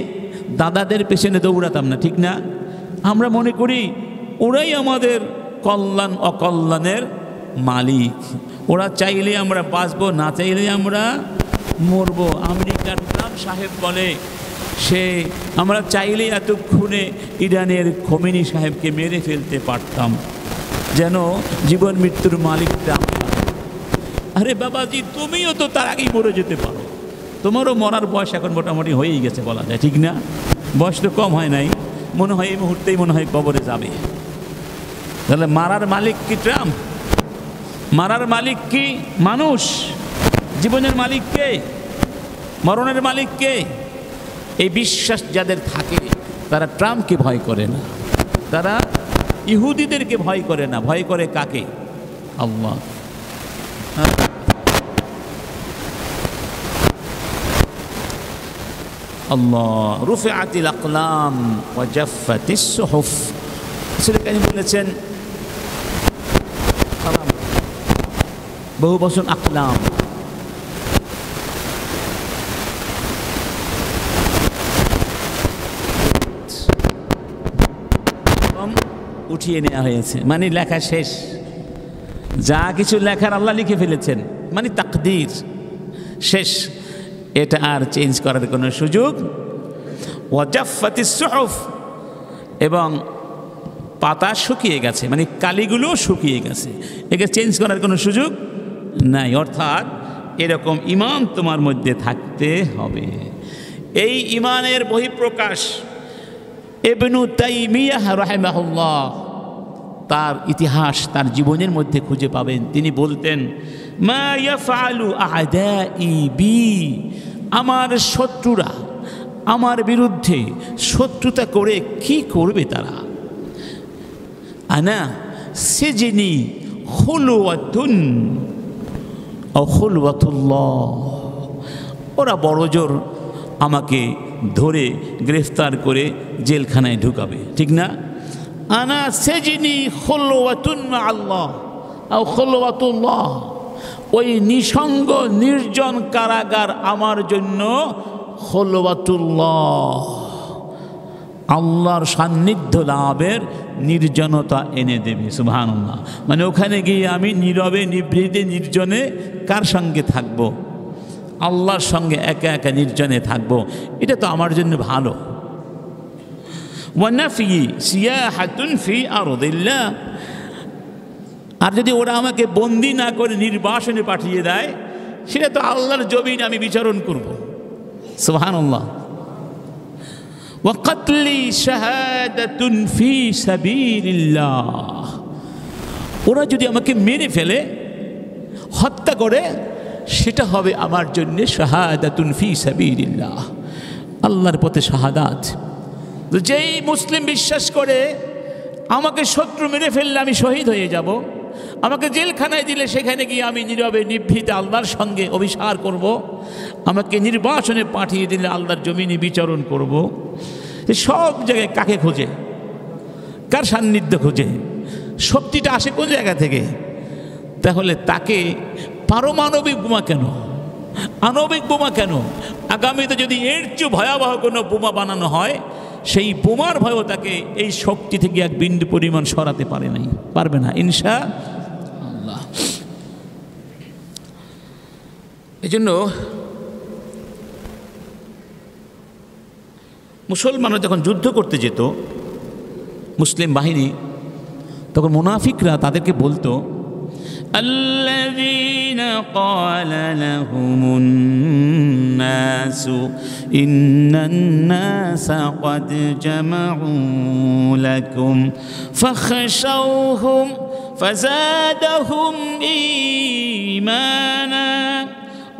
দাদাদের পেছনে দৌড়াতাম না, ঠিক না? আমরা মনে করি ওরাই আমাদের কল্যাণ অকল্যাণের মালিক, ওরা চাইলে আমরা বাঁচবো, না চাইলে আমরা মরব। আমেরিকার ট্রাম্প সাহেব বলে সে আমরা চাইলে এতক্ষণে ইরানের খোমেনি সাহেবকে মেরে ফেলতে পারতাম, যেন জীবন মৃত্যুর মালিকটা। আরে বাবাজি, তুমিও তো তার আগেই মরে যেতে পারো, তোমারও মরার বয়স এখন মোটামুটি হয়েই গেছে বলা যায়, ঠিক না? বয়স তো কম হয় নাই, মনে হয় এই মুহূর্তেই মনে হয় কবরে যাবে। তাহলে মারার মালিক কি ট্রাম্প? মারার মালিক কি মানুষ? জীবনের মালিক কে? মরণের মালিক কে? এই বিশ্বাস যাদের থাকে তারা ট্রাম্পকে ভয় করে না, তারা ইহুদিদেরকে ভয় করে না, ভয় করে কাকে? আল্লাহ। আল্লাহ। রুফিআতিল আকলাম ওয়া জাফফাতিস সুহুফ। রাসূল বলেছেন বহু বচন আকলাম, উঠিয়ে নেওয়া হয়েছে, মানে লেখা শেষ, যা কিছু লেখার আল্লাহ লিখে ফেলেছেন, মানে তাকদীর শেষ, এটা আর চেঞ্জ করার কোনো সুযোগ। ওয়া জাফফাতিস সুহুফ, এবং পাতা শুকিয়ে গেছে, মানে কালিগুলো শুকিয়ে গেছে, একে চেঞ্জ করার কোনো সুযোগ নাই। অর্থাৎ এরকম ঈমান তোমার মধ্যে থাকতে হবে। এই ঈমানের বহিঃপ্রকাশ ইবনু তাইমিয়াহ রাহিমাহুল্লাহ তার ইতিহাস, তার জীবনের মধ্যে খুঁজে পাবেন। তিনি বলতেন, মা ইয়াফআলু আ'দাই বি, আমার শত্রুরা আমার বিরুদ্ধে শত্রুতা করে কি করবে তারা, আনা সিজনি খুলওয়াতুন আও খুলওয়াতুল্লাহ, ওরা বড়জোর আমাকে ধরে গ্রেফতার করে জেলখানায় ঢুকাবে, ঠিক না? আনা সিজনি খুলওয়াতুন মা আল্লাহ আও খুলওয়াতুল্লাহ, ওই নিসঙ্গ নির্জন কারাগার আমার জন্য খুলওয়াতুল্লাহ, আল্লাহর সান্নিধ্য লাভের নির্জনতা এনে দেবে। সুবহানাল্লাহ। মানে ওখানে গিয়ে আমি নীরবে নিভৃতে নির্জনে কার সঙ্গে থাকব? আল্লাহর সঙ্গে একা একা নির্জনে থাকব, এটা তো আমার জন্য ভালো। ওয়ানাফি সিয়াহাতুন ফি আরদিল্লাহ, আর যদি ওরা আমাকে বন্দি না করে নির্বাসনে পাঠিয়ে দেয়, সেটা তো আল্লাহর জমিনে আমি বিচরণ করব। সুবহানাল্লাহ। ওয়া কাতলি শাহাদাতুন ফি সাবিলিল্লাহ, ওরা যদি আমাকে মেরে ফেলে, হত্যা করে, সেটা হবে আমার জন্য শাহাদাতুন ফি সাবিলিল্লাহ, আল্লাহর পথে শাহাদাত। যেই মুসলিম বিশ্বাস করে আমাকে শত্রু মেরে ফেললে আমি শহীদ হয়ে যাব, আমাকে জেলখানায় দিলে সেখানে গিয়ে আমি নীরবে নিভৃতে আল্লাহর সঙ্গে অভিসার করব, আমাকে নির্বাসনে পাঠিয়ে দিলে আল্লাহর জমিনে বিচরণ করব, সব জায়গায় কাকে খোঁজে? কার সান্নিধ্য খোঁজে? শক্তিটা আসে কোন জায়গা থেকে? তাহলে তাকে পারমাণবিক বোমা কেন, আণবিক বোমা কেন, আগামীতে যদি এর চেয়ে ভয়াবহ কোনো বোমা বানানো হয়, সেই বোমার ভয়ও তাকে এই শক্তি থেকে এক বিন্দু পরিমাণ সরাতে পারবে না ইনশাআল্লাহ। এই জন্য মুসলমানরা যখন যুদ্ধ করতে যেত, মুসলিম বাহিনী, তখন মুনাফিকরা তাদেরকে বলতো, আল্লাযীনা ক্বালা লাহুমুন নাসু ইন্নান নাসা ক্বাদ জামাউ লাকুম ফাখশাওহুম ফাযাদাহুম ঈমানা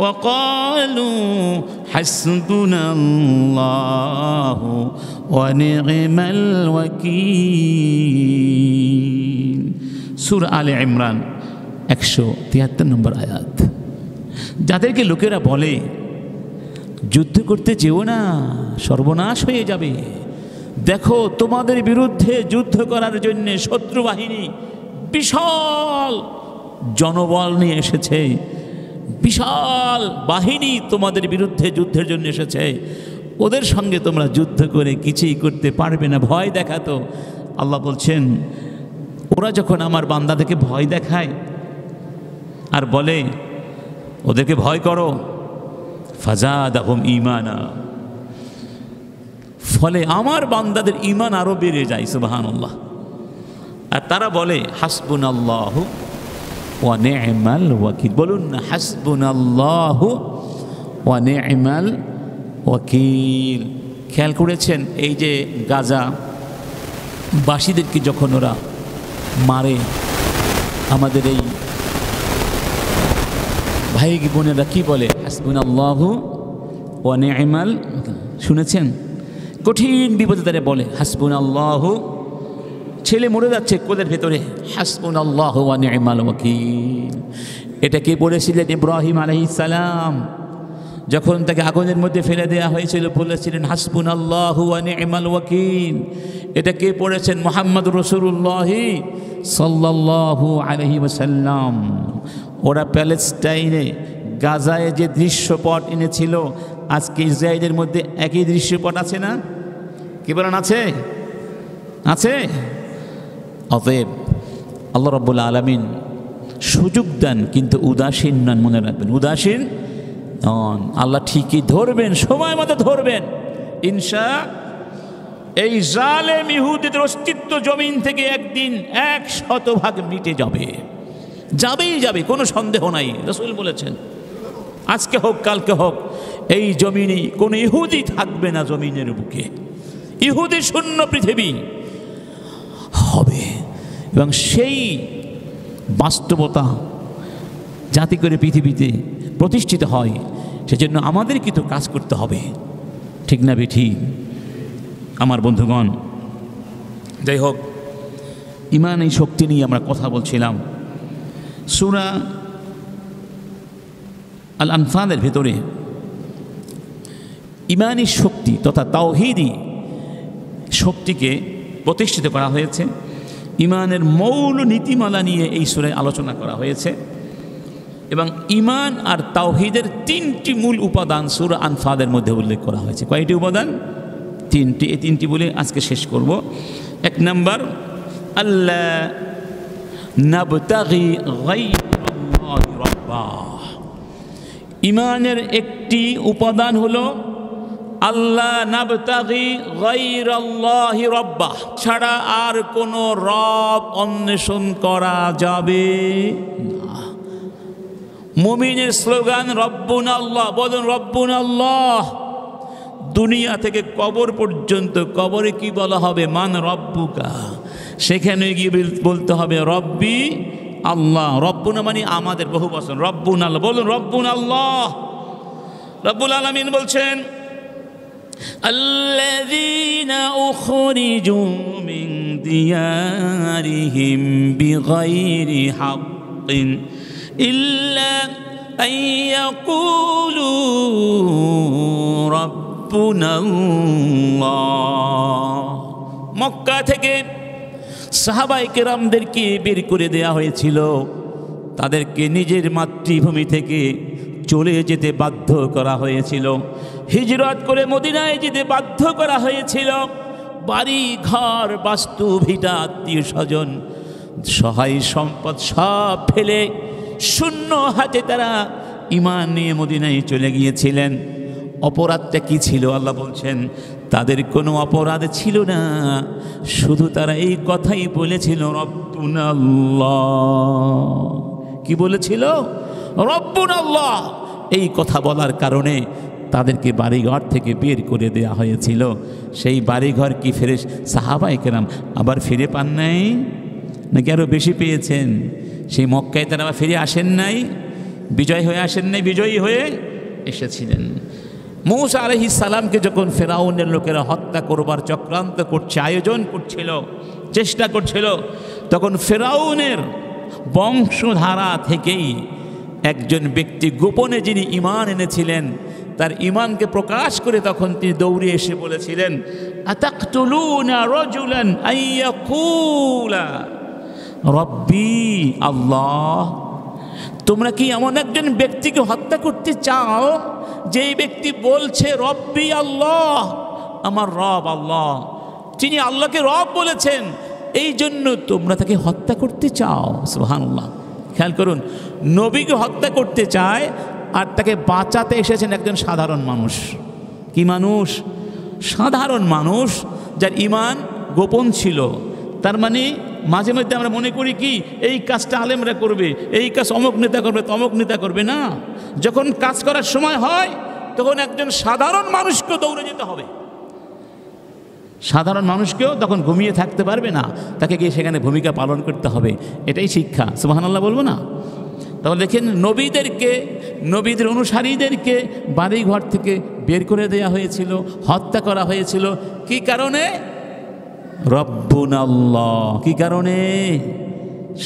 وقالوا حسبنا الله ونعم الوكيل। সূরা আলে ইমরান 173 নম্বর আয়াত। যাদেরকে লোকেরা বলে যুদ্ধ করতে যেও না, সর্বনাশ হয়ে যাবে, দেখো তোমাদের বিরুদ্ধে যুদ্ধ করার জন্য শত্রু বাহিনী বিশাল জনবল নিয়ে এসেছে, বিশাল বাহিনী তোমাদের বিরুদ্ধে যুদ্ধের জন্য এসেছে, ওদের সঙ্গে তোমরা যুদ্ধ করে কিছুই করতে পারবে না, ভয় দেখাতো। আল্লাহ বলছেন, ওরা যখন আমার বান্দাদেরকে ভয় দেখায় আর বলে ওদেরকে ভয় করো, ফাযাদাহুম ঈমানা, ফলে আমার বান্দাদের ঈমান আরো বেড়ে যায়। সুবহানাল্লাহ। আর তারা বলে হাসবুনাল্লাহু ওয়া নি'মাল ওয়াকিল। বলুন না, হাসবুনাল্লাহু ওয়া নি'মাল ওয়াকিল। খেয়াল করেছেন, এই যে গাজা বাসীদেরকে যখন ওরা মারে, আমাদের এই ভাই বোনেরা কি বলে? হাসবুনাল্লাহু ওয়া নি'মাল, শুনেছেন? কঠিন বিপদে তারা বলে হাসবুনাল্লাহু, ছেলে মরে যাচ্ছে কোলের ভেতরে, হাসবুনাল্লাহু ওয়া নি'মাল ওয়াকিল। এটা কে বলেছিলেন? ইব্রাহিম আলাইহিস সালাম যখন তাকে আগুনের মধ্যে ফেলে দেওয়া হয়েছিল, বলেছিলেন হাসবুনাল্লাহু ওয়া নি'মাল ওয়াকিল। এটা কে পড়েছেন? মুহাম্মদুর রাসূলুল্লাহ সাল্লাল্লাহু আলাইহি ওয়াসাল্লাম। ওরা প্যালেস্টাইনে গাজায় যে দৃশ্যপট এনেছিল, আজকে ইসরায়েলের মধ্যে একই দৃশ্যপট আছে না? কি বলেন, আছে? আছে। অতএব আল্লাহ রাব্বুল আলামিন সুযোগ দেন, কিন্তু উদাসীন নন, মনে রাখবেন, উদাসীন নন। আল্লাহ ঠিকই ধরবেন, সময় মতো ধরবেন ইনশাআল্লাহ। এই জালেম ইহুদিদের অস্তিত্ব জমিন থেকে একদিন 100% মিটে যাবে, যাবেই যাবে, কোনো সন্দেহ নাই। রাসূল বলেছেন আজকে হোক কালকে হোক এই জমিনে কোনো ইহুদি থাকবে না, জমিনের বুকে ইহুদি শূন্য পৃথিবী হবে। এবং সেই বাস্তবতা যাতে করে পৃথিবীতে প্রতিষ্ঠিত হয় সেজন্য আমাদের কিন্তু কাজ করতে হবে, ঠিক না বেঠি আমার বন্ধুগণ? যাই হোক, ঈমান এই শক্তি নিয়ে আমরা কথা বলছিলাম। সূরা আল আনফালের ভেতরে ঈমানী শক্তি তথা তাওহীদি শক্তিকে প্রতিষ্ঠিত করা হয়েছে। ঈমানের মৌল নীতিমালা নিয়ে এই সূরায় আলোচনা করা হয়েছে এবং ঈমান আর তাওহীদের 3টি মূল উপাদান সূরা আনফালের মধ্যে উল্লেখ করা হয়েছে। কয়টি উপাদান? 3টি। এই 3টি বলে আজকে শেষ করব। 1 নম্বর, আল্লাহ নাবতাগি গায়রাল্লাহি রাব্বা। ঈমানের একটি উপাদান হলো আল্লাহ নাবতাগি গায়রাল্লাহি রাব্বা, ছাড়া আর কোনো রব অন্বেষণ করা যাবে না। মুমিনের স্লোগান রব্বুনা আল্লাহ, বলুন রব্বুনা আল্লাহ। দুনিয়া থেকে কবর পর্যন্ত, কবরে কি বলা হবে? মান রব্বুকা। সেখানে গিয়ে বলতে হবে রব্বি আল্লাহ। রব্বুনা মানে আমাদের, বহু বচন, রব্বুনা আল্লাহ। বলুন রব্বুনা আল্লাহ। রব্বুল আলামিন বলছেন আল্লাযীনা উখরিজু মিন দিয়ারিহিম বিগাইরি হাক্কিন ইল্লা আন ইয়াকুলু রাব্বুনা আল্লাহ। মক্কা থেকে সাহাবায়ে কেরামদেরকে বের করে দেয়া হয়েছিল, তাদেরকে নিজের মাতৃভূমি থেকে চলে যেতে বাধ্য করা হয়েছিল, হিজরত করে মদিনায় যেতে বাধ্য করা হয়েছিল। বাড়ি ঘর বাস্তু ভিটা আত্মীয় স্বজন সহায় সম্পদ সব ফেলে শূন্য হাতে তারা ঈমান নিয়ে মদিনায় চলে গিয়েছিলেন। অপরাধটা কি ছিল? আল্লাহ বলছেন তাদের কোনো অপরাধ ছিল না, শুধু তারা এই কথাই বলেছিল রব্বুনা আল্লাহ। কি বলেছিল? রব্বুনা আল্লাহ। এই কথা বলার কারণে তাদেরকে বাড়িঘর থেকে বের করে দেয়া হয়েছিল। সেই বাড়িঘর কি ফিরে সাহাবায়ে কেরাম আবার ফিরে পান নাই নাকি আরও বেশি পেয়েছেন? সেই মক্কায় তারা আবার ফিরে আসেন নাই, বিজয় হয়ে আসেন নাই, বিজয়ী হয়ে এসেছিলেন। মূসা আলাইহিস সালামকে যখন ফেরাউনের লোকেরা হত্যা করবার চক্রান্ত করছে, আয়োজন করছিল, চেষ্টা করছিল, তখন ফেরাউনের বংশধারা থেকেই একজন ব্যক্তি গোপনে যিনি ঈমান এনেছিলেন, তার ঈমানকে প্রকাশ করে তখন তিনি দৌড়ে এসে বলেছিলেন আতাকতুলুনা রাজুলান আইয়াকুলা রব্বি আল্লাহ। তোমরা কি এমন একজন ব্যক্তিকে হত্যা করতে চাও যেই ব্যক্তি বলছে রব্বি আল্লাহ, আমার রব আল্লাহ, যিনি আল্লাহকে রব বলেছেন, এই জন্য তোমরা তাকে হত্যা করতে চাও? সুবহানাল্লাহ। খেয়াল করুন, নবীকে হত্যা করতে চায় আর তাকে বাঁচাতে এসেছেন একজন সাধারণ মানুষ। কি মানুষ? সাধারণ মানুষ, যার ঈমান গোপন ছিল। তার মানে মাঝে মধ্যে আমরা মনে করি কি এই কাজটা আলেমরা করবে, এই কাজ অমুক নেতা করবে, তমুক নেতা করবে না। যখন কাজ করার সময় হয় তখন একজন সাধারণ মানুষকেও দৌড়ে যেতে হবে। সাধারণ মানুষকেও তখন ঘুমিয়ে থাকতে পারবে না, তাকে গিয়ে সেখানে ভূমিকা পালন করতে হবে। এটাই শিক্ষা। সুবহানাল্লাহ বলবো না? তাহলে দেখেন, নবীদেরকে, নবীদের অনুসারীদেরকে বাড়িঘর থেকে বের করে দেয়া হয়েছিল, হত্যা করা হয়েছিল। কি কারণে? রব্বুনা আল্লাহ। কি কারণে?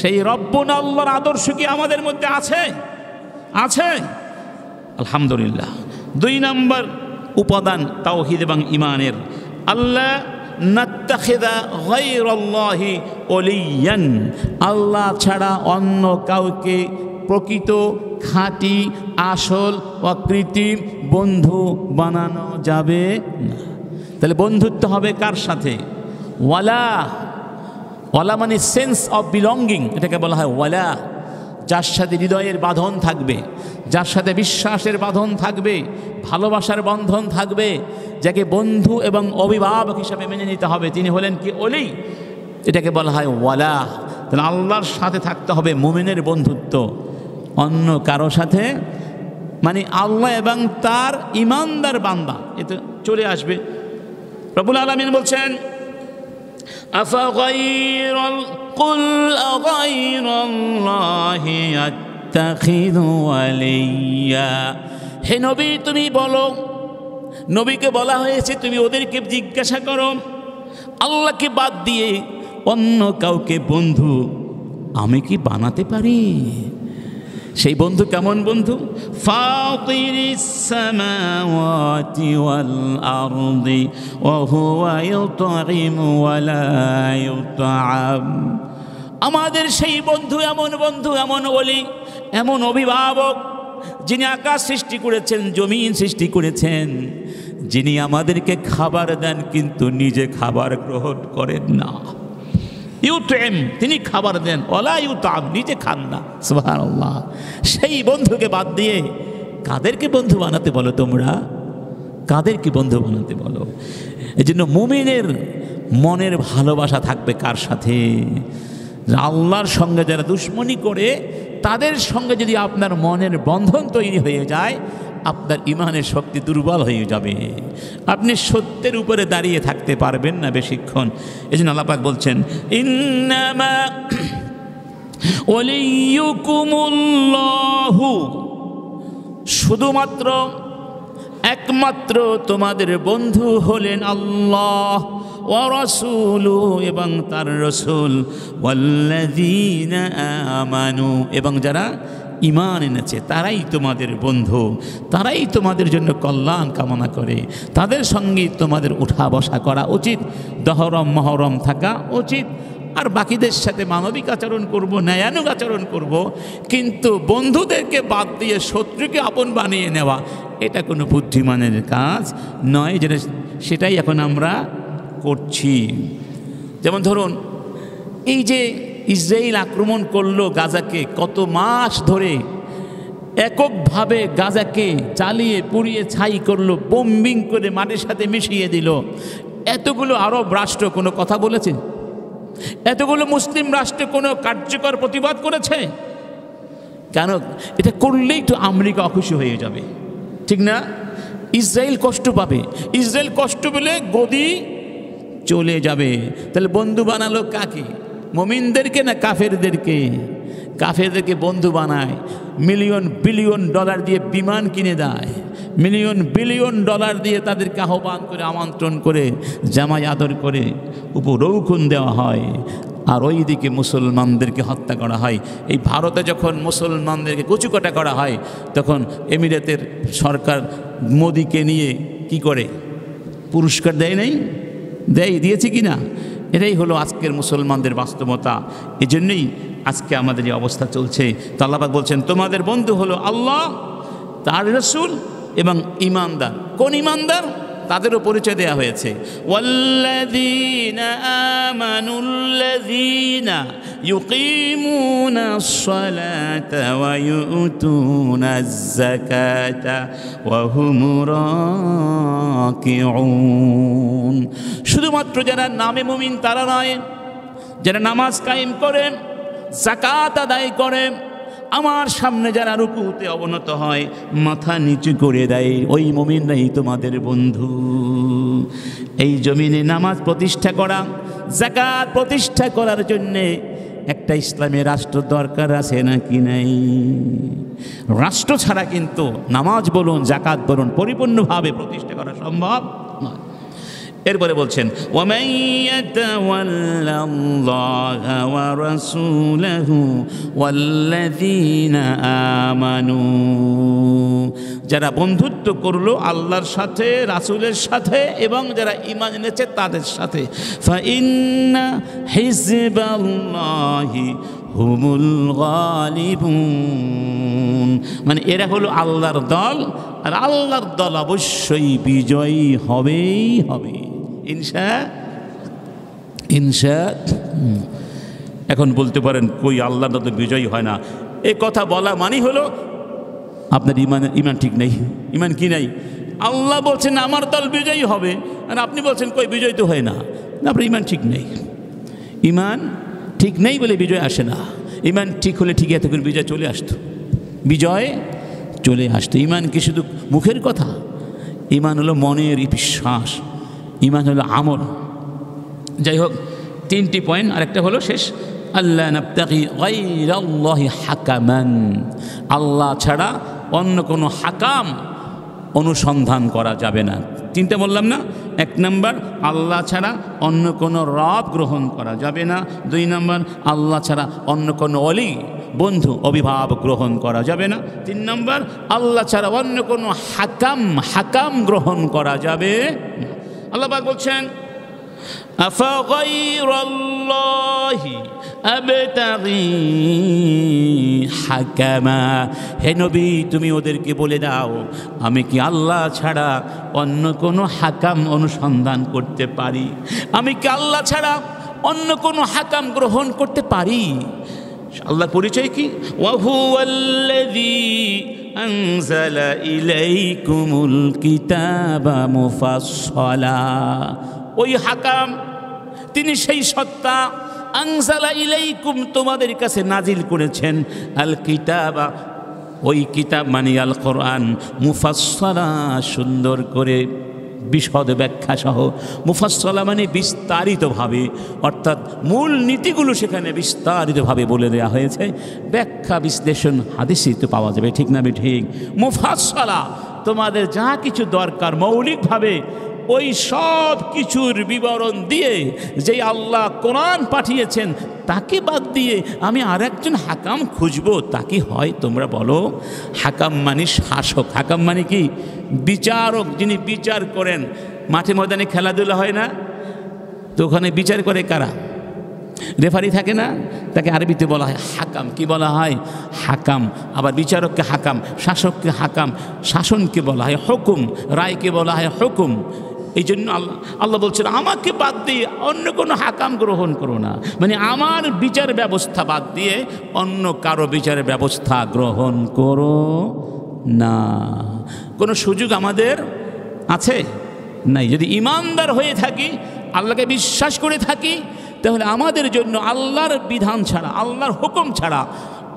সেই রব্বুনা আল্লাহর আদর্শ কি আমাদের মধ্যে আছে? আছে, আলহামদুলিল্লাহ। 2 নম্বর উপাদান তাওহীদ এবং ঈমানের, আল্লাহ নাত্তাখিযা গায়রাল্লাহি ওলিয়ান। আল্লাহ ছাড়া অন্য কাউকে প্রকৃত, খাঁটি, আসল ও কৃত্রিম বন্ধু বানানো যাবে না। তাহলে বন্ধুত্ব হবে কার সাথে? ওয়ালা। ওয়ালা মানে সেন্স অফ বিলঙ্গিং, এটাকে বলা হয় ওয়ালা। যার সাথে হৃদয়ের বাঁধন থাকবে, যার সাথে বিশ্বাসের বাঁধন থাকবে, ভালোবাসার বন্ধন থাকবে, যাকে বন্ধু এবং অভিভাবক হিসাবে মেনে নিতে হবে, তিনি হলেন কি ওলি। এটাকে বলা হয় ওয়ালা। তাহলে আল্লাহর সাথে থাকতে হবে মুমিনের বন্ধুত্ব, অন্য কারো সাথে মানে আল্লাহ এবং তার ইমানদার বান্দা এতে চলে আসবে। রব্বুল আলামিন বলছেন আফাগাইরাল কুল আগাইরাল্লাহি আত্তাখিযু ওয়ালিয়া। হে নবী তুমি বলো, নবীকে বলা হয়েছে তুমি ওদেরকে জিজ্ঞাসা করো আল্লাহকে বাদ দিয়ে অন্য কাউকে বন্ধু আমি কি বানাতে পারি? সেই বন্ধু কেমন বন্ধু? ফাতিরিস সামাওয়াতি ওয়াল আরদি ওয়া হুয়া ইউতঈমু ওয়া লা ইউতআম। আমাদের সেই বন্ধু, এমন বন্ধু, এমন ওলি, এমন অভিভাবক, যিনি আকাশ সৃষ্টি করেছেন, জমিন সৃষ্টি করেছেন, যিনি আমাদেরকে খাবার দেন কিন্তু নিজে খাবার গ্রহণ করেন না। ইউতঈম, তিনি খাবার দেন, ওয়ালা ইউতআম, নিজে খান না। সুবহানাল্লাহ। সেই বন্ধুকে বাদ দিয়ে কাদেরকে বন্ধু বানাতে বলো তোমরা? কাদেরকে বন্ধু বানাতে বলো? এই জন্য মুমিনের মনের ভালোবাসা থাকবে কার সাথে? আল্লাহর সঙ্গে যারা দুশ্মনী করে তাদের সঙ্গে যদি আপনার মনের বন্ধন তৈরি হয়ে যায়, আপনার ইমানের শক্তি দুর্বল হয়ে যাবে, আপনি সত্যের উপরে দাঁড়িয়ে থাকতে পারবেন না বেশিক্ষণ। এই জন্য আল্লাহ পাক বলছেন ইন্নামা ওয়ালিয়ুকুমুল্লাহু, শুধুমাত্র একমাত্র তোমাদের বন্ধু হলেন আল্লাহ, ওয়া রাসূলুহু, এবং তার রাসূল, ওয়াল্লাযীনা আমানু, এবং যারা ঈমান এনেছে তারাই তোমাদের বন্ধু, তারাই তোমাদের জন্য কল্যাণ কামনা করে, তাদের সঙ্গে তোমাদের উঠা বসা করা উচিত, দহরম মহরম থাকা উচিত। আর বাকিদের সাথে মানবিক আচরণ করব, ন্যায়ানুগ আচরণ করব, কিন্তু বন্ধুদেরকে বাদ দিয়ে শত্রুকে আপন বানিয়ে নেওয়া এটা কোনো বুদ্ধিমানের কাজ নয়, যেটা সেটাই এখন আমরা করছি। যেমন ধরুন এই যে ইসরায়েল আক্রমণ করলো গাজাকে, কত মাস ধরে এককভাবে গাজাকে জ্বালিয়ে পুড়িয়ে ছাই করলো, বোম্বিং করে মাটির সাথে মিশিয়ে দিল। এতগুলো আরব রাষ্ট্র কোনো কথা বলেছে? এতগুলো মুসলিম রাষ্ট্রে কোনো কার্যকর প্রতিবাদ করেছে? কেন? এটা করলেই তো আমেরিকা অখুশি হয়ে যাবে, ঠিক না? ইসরায়েল কষ্ট পাবে, ইসরায়েল কষ্ট পেলে গদি চলে যাবে। তাহলে বন্ধু বানালো কাকে? মুমিনদেরকে না কাফেরদেরকে? কাফেরদেরকে বন্ধু বানায়, মিলিয়ন বিলিয়ন ডলার দিয়ে বিমান কিনে দেয়, মিলিয়ন বিলিয়ন ডলার দিয়ে তাদেরকে আহ্বান করে, আমন্ত্রণ করে, জামাই আদর করে উপরৌখন দেওয়া হয়। আর ওই দিকে মুসলমানদেরকে হত্যা করা হয়। এই ভারতে যখন মুসলমানদেরকে কচুকাটা করা হয়, তখন এমিরেতের সরকার মোদিকে নিয়ে কি করে? পুরস্কার দেয় নাই? দিয়েছে কি না? এটাই হলো আজকের মুসলমানদের বাস্তবতা। এই জন্যই আজকে আমাদের এই অবস্থা চলছে। তো আল্লাহ পাক বলছেন তোমাদের বন্ধু হলো আল্লাহ, তার রাসূল এবং ঈমানদার। কোন ঈমানদার? তাদেরও পরিচয় দেওয়া হয়েছে, ওয়াল্লাযীনা আমানুল্লাযীনা ইউকিমুনাস সালাতা ওয়া ইউতুনাজ যাকাতা ওয়া হুম রাকিউন। শুধুমাত্র যারা নামে মুমিন তারা নয়, যারা নামাজ কায়েম করে, যাকাত আদায় করে, আমার সামনে যারা রুকুতে অবনত হয়, মাথা নিচু করে দেয়, ওই মুমিনরাই তোমাদের বন্ধু। এই জমিনে নামাজ প্রতিষ্ঠা করা, যাকাত প্রতিষ্ঠা করার জন্যে একটা ইসলামী রাষ্ট্র দরকার আছে নাকি নাই? রাষ্ট্র ছাড়া কিন্তু নামাজ বলুন, যাকাত বলুন পরিপূর্ণভাবে প্রতিষ্ঠা করা সম্ভব নয়। এরপরে বলছেন ওয়ামান ইয়াতাওয়াল্লাল্লাহা ওয়া রাসূলাহু ওয়াল্লাযীনা আমানু, যারা বন্ধুত্ব করলো আল্লাহর সাথে, রাসূলের সাথে, এবং যারা ঈমান এনেছে তাদের সাথে, ফাইন্না হিজবাল্লাহি হুমুল গালিবুন, মানে এরা হলো আল্লাহর দল, আর আল্লাহর দল অবশ্যই বিজয়ী হবেই হবে, ইনশা। এখন বলতে পারেন কই আল্লাহর দল তো বিজয়ী হয় না। এ কথা বলা মানে হলো আপনার ইমান ঠিক নেই। ইমান কি নাই? আল্লাহ বলছেন আমার দল বিজয়ী হবে, আর আপনি বলছেন কই বিজয় তো হয় না, আপনার ইমান ঠিক নেই। ইমান ঠিক নেই বলে বিজয় আসে না। ইমান ঠিক হলে ঠিক এতক্ষণ বিজয় চলে আসতো, বিজয় চলে আসতো। ইমান কি শুধু মুখের কথা? ইমান হলো মনের বিশ্বাস, ইমান হলো আমল। যাই হোক, 3টি পয়েন্ট, আরেকটা হলো শেষ, আল্লাহ নাবতাগি গায়রাল্লাহি হাকামান, আল্লাহ ছাড়া অন্য কোনো হাকাম অনুসন্ধান করা যাবে না। 3টা বললাম না? 1 নম্বর, আল্লাহ ছাড়া অন্য কোনো রব গ্রহণ করা যাবে না। 2 নম্বর, আল্লাহ ছাড়া অন্য কোনো অলি, বন্ধু, অভিভাবক গ্রহণ করা যাবে না। 3 নম্বর, আল্লাহ ছাড়া অন্য কোনো হাকাম গ্রহণ করা যাবে না। আল্লাহ পাক বলছেন আফাগাইরাল্লাহি আবতাগি হাকামা, হে নবী তুমি ওদেরকে বলে দাও আমি কি আল্লাহ ছাড়া অন্য কোনো হাকাম অনুসন্ধান করতে পারি? আমি কি আল্লাহ ছাড়া অন্য কোনো হাকাম গ্রহণ করতে পারি? আল্লাহ পরিচয় কি? ওয়া হুয়াল্লাযী আনজালা ইলাইকুমুল কিতাবা মুফাসসালা, ওই হাকাম তিনি সেই সত্তা, আনজালা ইলাইকুম তোমাদের কাছে নাজিল করেছেন, আল কিতাবা ওই কিতাব মানে আল কোরআন, মুফাসসালা সুন্দর করে বিশদ ব্যাখ্যা সহ, মুফাসসালা মানে বিস্তারিতভাবে, অর্থাৎ মূল নীতিগুলো সেখানে বিস্তারিতভাবে বলে দেওয়া হয়েছে। ব্যাখ্যা বিশ্লেষণ হাদিসে তো পাওয়া যাবে, ঠিক না? ঠিক। মুফাসসালা তোমাদের যা কিছু দরকার মৌলিকভাবে ওই সব কিছুর বিবরণ দিয়ে, যেই আল্লাহ কোরআন পাঠিয়েছেন তাকে বাদ দিয়ে আমি আর একজন হাকাম খুঁজবো, তাকে হয়? তোমরা বলো। হাকাম মানে শাসক, হাকাম মানে কি? বিচারক, যিনি বিচার করেন। মাঠে ময়দানে খেলাধুলা হয় না তো ওখানে বিচার করে কারা? রেফারি থাকে না, তাকে আরবিতে বলা হয় হাকাম। কি বলা হয়? হাকাম। আবার বিচারককে হাকাম, শাসককে হাকাম, শাসনকে বলা হয় হুকুম, রায়কে বলা হয় হুকুম। এই জন্য আল্লাহ বলছেন আমাকে বাদ দিয়ে অন্য কোনো হাকাম গ্রহণ করো না, মানে আমার বিচার ব্যবস্থা বাদ দিয়ে অন্য কারো বিচার ব্যবস্থা গ্রহণ করো না। কোনো সুযোগ আমাদের আছে? নাই। যদি ইমানদার হয়ে থাকি, আল্লাহকে বিশ্বাস করে থাকি, তাহলে আমাদের জন্য আল্লাহর বিধান ছাড়া, আল্লাহর হুকুম ছাড়া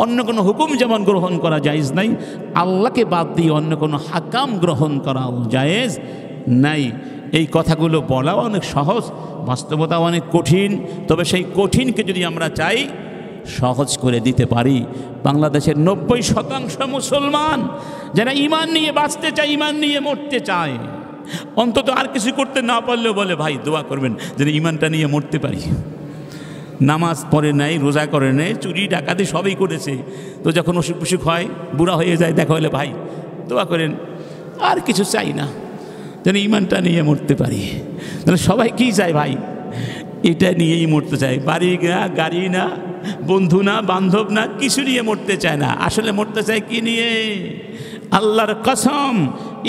অন্য কোনো হুকুম যেমন গ্রহণ করা জায়েজ নাই, আল্লাহকে বাদ দিয়ে অন্য কোনো হাকাম গ্রহণ করাও জায়েজ নাই। এই কথাগুলো বলাও অনেক সহজ, বাস্তবতা অনেক কঠিন। তবে সেই কঠিনকে যদি আমরা চাই সহজ করে দিতে পারি, বাংলাদেশের 90% মুসলমান যারা ঈমান নিয়ে বাঁচতে চায়, ঈমান নিয়ে মরতে চায়, অন্তত আর কিছু করতে না পারলেও বলে ভাই দোয়া করবেন যেন ঈমানটা নিয়ে মরতে পারি। নামাজ পড়ে নাই, রোজা করে নাই, চুরি ডাকাতি সবই করেছে, তো যখন অসুখ বিসুখ হয়, বুড়া হয়ে যায়, দেখা হলে ভাই দোয়া করেন, আর কিছু চাই না, যেন ঈমানটা নিয়ে মরতে পারি। তাহলে সবাই কী চায় ভাই? এটা নিয়েই মরতে চায়। বাড়ি না, গাড়ি না, বন্ধু না, বান্ধব না, কিছু নিয়ে মরতে চায় না। আসলে মরতে চায় কি নিয়ে? আল্লাহর কসম,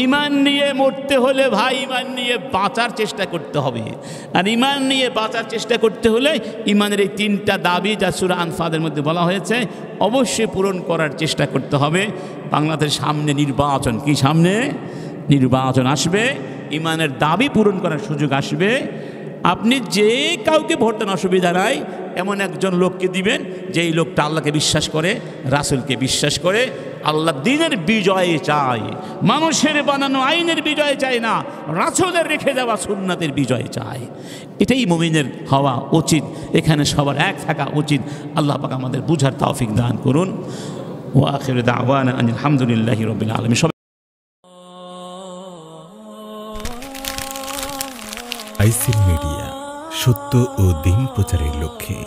ঈমান নিয়ে মরতে হলে ভাই ঈমান নিয়ে বাঁচার চেষ্টা করতে হবে। আর ঈমান নিয়ে বাঁচার চেষ্টা করতে হলে ঈমানের এই 3টা দাবি যা সূরা আনফালের মধ্যে বলা হয়েছে অবশ্যই পূরণ করার চেষ্টা করতে হবে। বাংলাদেশের সামনে নির্বাচন, কি সামনে নির্বাচন আসবে, ঈমানের দাবি পূরণ করার সুযোগ আসবে। আপনি যে কাউকে ভোট দেন অসুবিধা নাই, এমন একজন লোককে দিবেন যেই লোকটা আল্লাহকে বিশ্বাস করে, রাসূলকে বিশ্বাস করে, আল্লাহ দ্বীনের বিজয় চায়, মানুষের বানানো আইনের বিজয় চায় না, রাসূলের রেখে দেওয়া সুন্নাতের বিজয় চায়। এটাই মুমিনের হওয়া উচিত। এখানে সবার এক থাকা উচিত। আল্লাহ পাক আমাদের বুঝার তৌফিক দান করুন। ওয়া আখিরু দাওয়ানা আনিল হামদুলিল্লাহি রাব্বিল আলামিন। আইসিল মিডিয়া, সত্য ও দিন প্রচারের লক্ষ্যে।